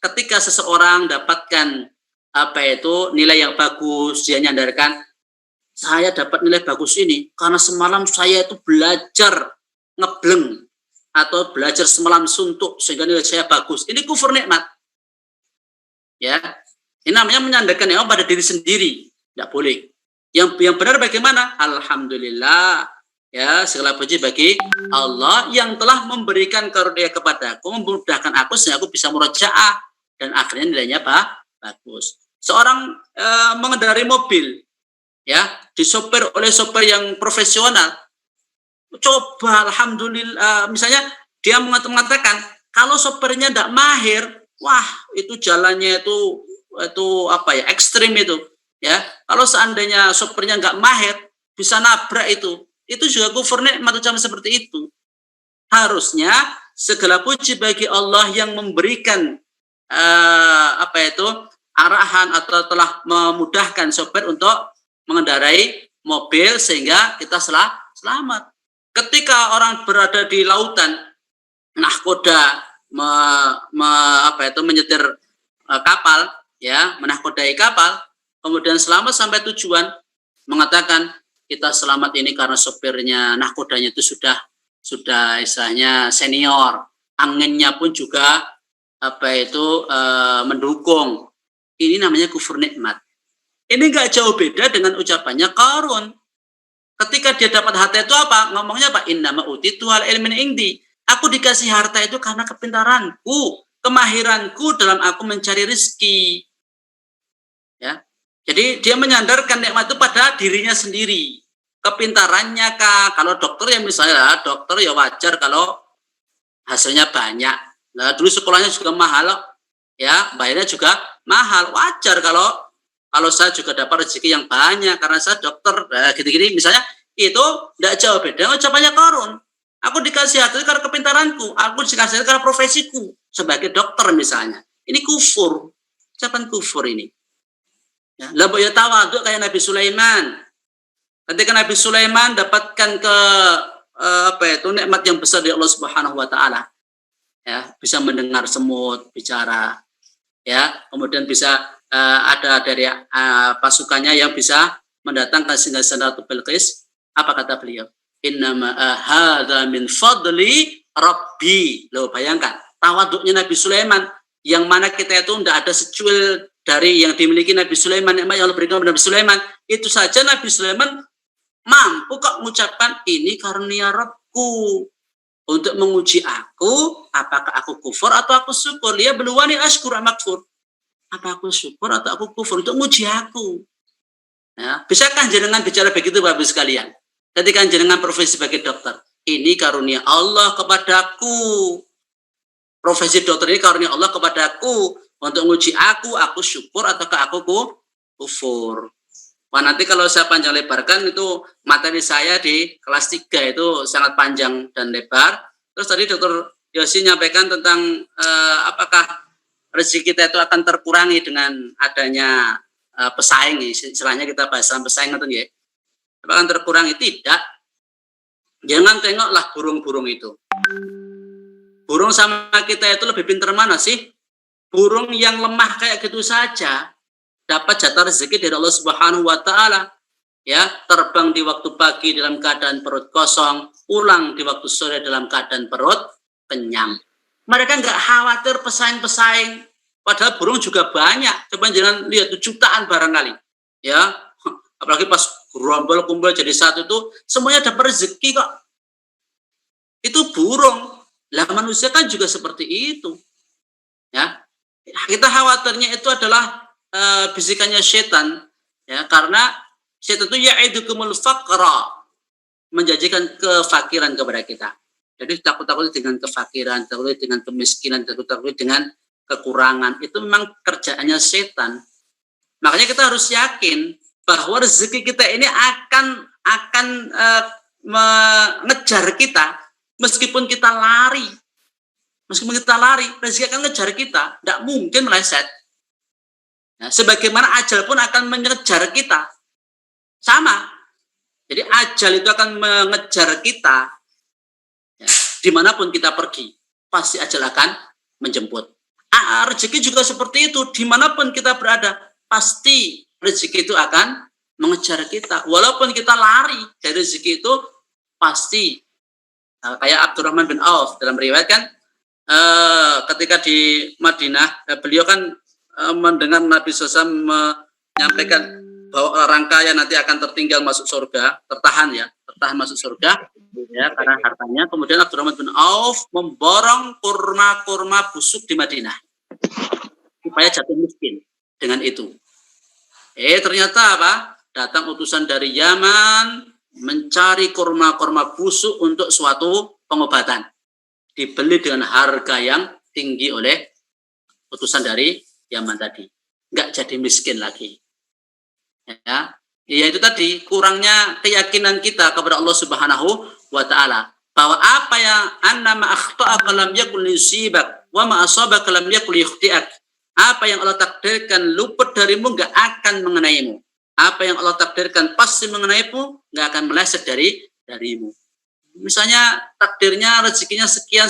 ketika seseorang dapatkan nilai yang bagus, dia nyandarkan, saya dapat nilai bagus ini karena semalam saya itu belajar ngebleng atau belajar semalam suntuk sehingga nilai saya bagus. Ini kufur nikmat. Ya. Ini namanya menyandarkan nikmat pada diri sendiri. Tidak boleh. Yang benar bagaimana? Alhamdulillah. Ya, segala puji bagi Allah yang telah memberikan karunia kepadaku, memudahkan aku sehingga aku bisa murojaah dan akhirnya nilainya bagus. Seorang mengendarai mobil, ya, disopir oleh sopir yang profesional. Coba alhamdulillah, misalnya dia mengatakan kalau sopirnya tidak mahir, wah itu jalannya itu ekstrim itu, ya. Kalau seandainya sopirnya nggak mahir, bisa nabrak itu juga kufur nikmat macam seperti itu. Harusnya segala puji bagi Allah yang memberikan arahan atau telah memudahkan sopir untuk mengendarai mobil sehingga kita selamat. Ketika orang berada di lautan, nahkoda menyetir kapal, ya, menahkodai kapal, kemudian selamat sampai tujuan, mengatakan kita selamat ini karena sopirnya nahkodanya itu sudah istilahnya senior, anginnya pun juga mendukung. Ini namanya kufur nikmat. Ini nggak jauh beda dengan ucapannya Qarun. Ketika dia dapat harta itu apa? Ngomongnya apa? Innama utitu al ilmin indi. Aku dikasih harta itu karena kepintaranku, kemahiranku dalam aku mencari rezeki. Ya. Jadi dia menyandarkan nikmat itu pada dirinya sendiri. Kepintarannya kah? Kalau dokter ya misalnya dokter ya wajar kalau hasilnya banyak. Nah, dulu sekolahnya juga mahal, ya, bayarnya juga mahal. Wajar kalau saya juga dapat rezeki yang banyak karena saya dokter, gitu-gitu misalnya, itu tidak jauh beda ucapannya Qarun. Aku dikasih harta karena kepintaranku, aku dikasih karena profesiku sebagai dokter misalnya. Ini kufur, ucapan kufur ini. Ya, lalu ya tawadhu kayak Nabi Sulaiman. Ketika Nabi Sulaiman dapatkan nikmat yang besar dari Allah Subhanahu wa taala. Ya, bisa mendengar semut bicara. Ya, kemudian bisa ada dari pasukannya yang bisa mendatangkan singgah-sana Ratu Bilqis. Apa kata beliau? Innama hadza min fadli rabbi. Loh, bayangkan tawaduknya Nabi Sulaiman, yang mana kita itu tidak ada secuil dari yang dimiliki Nabi Sulaiman, yang Allah berikan kepada Nabi Sulaiman. Itu saja Nabi Sulaiman mampu kok mengucapkan ini karunia Rabbku, untuk menguji aku, apakah aku kufur atau aku syukur. Dia beluani ashkur amakfur. Apa aku syukur atau aku kufur, untuk menguji aku. Ya, bisakah jenengan bicara begitu Bapak Ibu sekalian? Ketika jenengan profesi sebagai dokter, ini karunia Allah kepadaku. Profesi dokter ini karunia Allah kepadaku untuk menguji aku syukur ataukah aku kufur. Wah, nanti kalau saya panjang lebarkan itu materi saya di kelas 3 itu sangat panjang dan lebar. Terus tadi Dr. Yosi nyampaikan tentang apakah rezeki kita itu akan terkurangi dengan adanya pesaing, istilahnya kita bahasa pesaing atau ya. Akan terkurangi? Tidak. Jangan tengoklah burung-burung itu. Burung sama kita itu lebih pintar mana sih? Burung yang lemah kayak gitu saja dapat jatah rezeki dari Allah Subhanahu wa taala. Ya, terbang di waktu pagi dalam keadaan perut kosong, pulang di waktu sore dalam keadaan perut kenyang. Mereka nggak khawatir pesaing-pesaing, padahal burung juga banyak. Coba jangan lihat, jutaan barangkali. Ya, apalagi pas gerombol kumpul jadi satu itu semuanya dapat rezeki kok. Itu burung. Lah manusia kan juga seperti itu. Ya, kita khawatirnya itu adalah bisikannya setan, ya, karena setan itu ya'idukumul faqra, menjanjikan kefakiran kepada kita. Jadi takut-takut dengan kefakiran, takut dengan kemiskinan, takut dengan kekurangan. Itu memang kerjaannya setan. Makanya kita harus yakin bahwa rezeki kita ini akan mengejar kita meskipun kita lari. Meskipun kita lari, rezeki akan mengejar kita, tidak mungkin meleset. Nah, sebagaimana ajal pun akan mengejar kita. Sama. Jadi ajal itu akan mengejar kita. Ya, dimanapun kita pergi, pasti ajal akan menjemput. Rezeki juga seperti itu. Dimanapun kita berada, pasti rezeki itu akan mengejar kita. Walaupun kita lari dari rezeki itu, pasti. Kayak Abdurrahman bin Auf dalam riwayat kan, ketika di Madinah, beliau kan mendengar Nabi SAW menyampaikan bahwa orang kaya nanti akan tertinggal masuk surga, tertahan masuk surga, ya, karena hartanya. Kemudian Abdurrahman bin Auf memborong kurma-kurma busuk di Madinah supaya jatuh miskin dengan itu. Ternyata apa? Datang utusan dari Yaman mencari kurma-kurma busuk untuk suatu pengobatan. Dibeli dengan harga yang tinggi oleh utusan dari Yaman tadi. Nggak jadi miskin lagi. Ya, itu tadi kurangnya keyakinan kita kepada Allah Subhanahu wa taala, bahwa apa yang annama akhta'aka lam yakul yusibak wa ma asabaka lam yakul yukhti'ak. Apa yang Allah takdirkan luput darimu enggak akan mengenaimu. Apa yang Allah takdirkan pasti mengenaimu, enggak akan meleset darimu. Misalnya takdirnya rezekinya sekian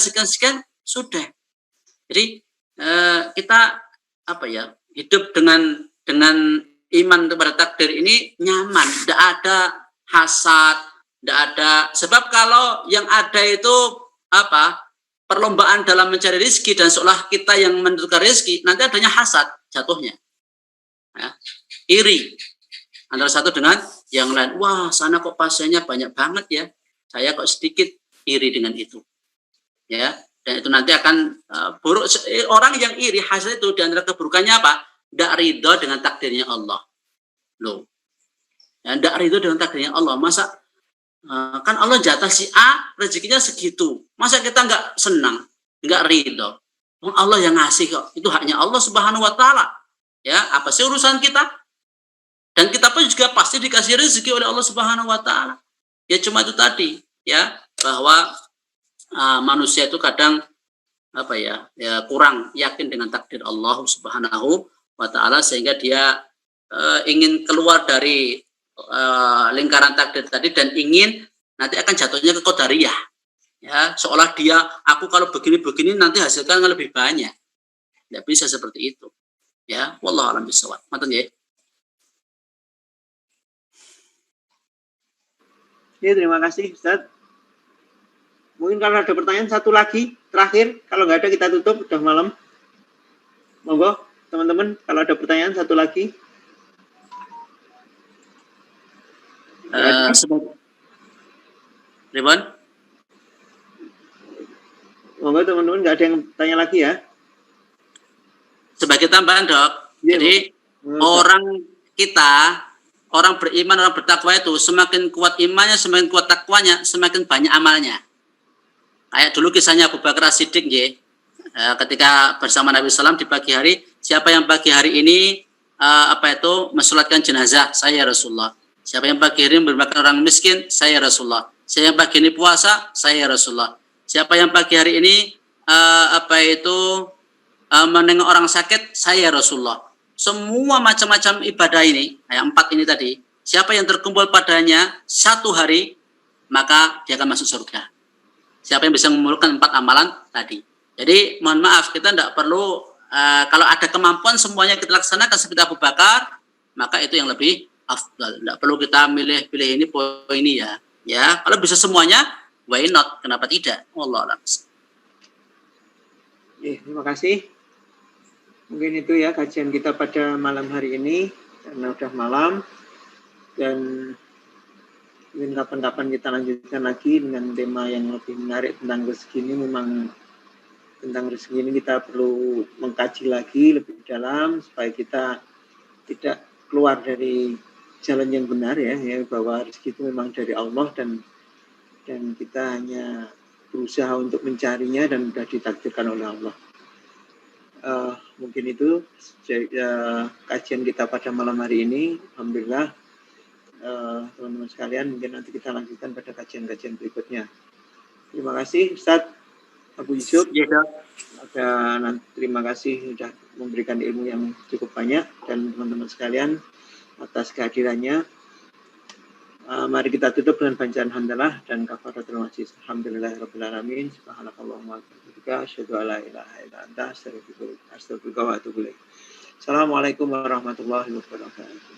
sudah. Jadi kita hidup dengan iman kepada takdir ini nyaman, tidak ada hasad, tidak ada. Sebab kalau yang ada itu perlombaan dalam mencari rezeki dan seolah kita yang menentukan rezeki, nanti adanya hasad jatuhnya. Ya. Iri antara satu dengan yang lain. Wah, sana kok pasiennya banyak banget ya. Saya kok sedikit, iri dengan itu. Ya, dan itu nanti akan buruk. Orang yang iri, hasad itu di antara keburukannya apa? Tidak ridho dengan takdirnya Allah. Loh. Ya, tidak ridho dengan takdirnya Allah. Masa kan Allah jatah si A, rezekinya segitu. Masa kita nggak senang, nggak ridho? Allah yang ngasih kok. Itu haknya Allah Subhanahu Wa Taala. Ya, apa sih urusan kita? Dan kita pun juga pasti dikasih rezeki oleh Allah Subhanahu Wa Taala. Ya cuma itu tadi, ya bahwa manusia itu kadang apa ya kurang yakin dengan takdir Allah Subhanahu Wa Taala sehingga dia ingin keluar dari lingkaran takdir tadi dan ingin nanti akan jatuhnya ke qadariyah. Ya, seolah dia aku kalau begini-begini nanti hasilkan lebih banyak. Tidak bisa seperti itu. Ya, wallahu a'lam bishawab. Maten ya. Ya, terima kasih Ustaz. Mungkin kalau ada pertanyaan satu lagi terakhir, kalau nggak ada kita tutup, udah malam. Monggo teman-teman, kalau ada pertanyaan satu lagi. Ribon? Monggo teman-teman, nggak ada yang tanya lagi ya. Sebagai tambahan dok, Ya, jadi orang beriman, orang bertakwa itu semakin kuat imannya, semakin kuat takwanya, semakin banyak amalnya. Kayak dulu kisahnya Abu Bakar As-Siddiq ya, ketika bersama Nabi SAW di pagi hari, siapa yang pagi hari ini mensolatkan jenazah, saya Rasulullah. Siapa yang pagi hari ini bermakan orang miskin, saya Rasulullah. Siapa yang pagi ini puasa, saya Rasulullah. Siapa yang pagi hari ini menengok orang sakit, saya Rasulullah. Semua macam-macam ibadah ini, 4 ini tadi, siapa yang terkumpul padanya satu hari, maka dia akan masuk surga. Siapa yang bisa mengumpulkan 4 amalan tadi. Jadi mohon maaf, kita tidak perlu kalau ada kemampuan semuanya kita laksanakan seperti Abu Bakar, maka itu yang lebih afdal. Tidak perlu kita pilih ini poin ini ya. Ya, kalau bisa semuanya, why not? Kenapa tidak? Wallahu a'lam. Terima kasih. Mungkin itu ya kajian kita pada malam hari ini, karena udah malam, dan mungkin kapan-kapan kita lanjutkan lagi dengan tema yang lebih menarik tentang rezeki ini. Memang tentang rezeki ini kita perlu mengkaji lagi lebih dalam supaya kita tidak keluar dari jalan yang benar ya bahwa rezeki itu memang dari Allah dan kita hanya berusaha untuk mencarinya dan sudah ditakdirkan oleh Allah. Mungkin itu kajian kita pada malam hari ini. Alhamdulillah teman-teman sekalian, mungkin nanti kita lanjutkan pada kajian-kajian berikutnya. Terima kasih Ustadz Abu Yusuf. Ya, Terima kasih sudah memberikan ilmu yang cukup banyak, dan teman-teman sekalian atas kehadirannya. Mari kita tutup dengan bacaan hamdalah dan kafaratul majlis. Alhamdulillahirabbil alamin. Subhanakallahumma wa bihamdika asyhadu an la ilaha illa anta astaghfiruka wa atubu ilaik. Assalamualaikum warahmatullahi wabarakatuh.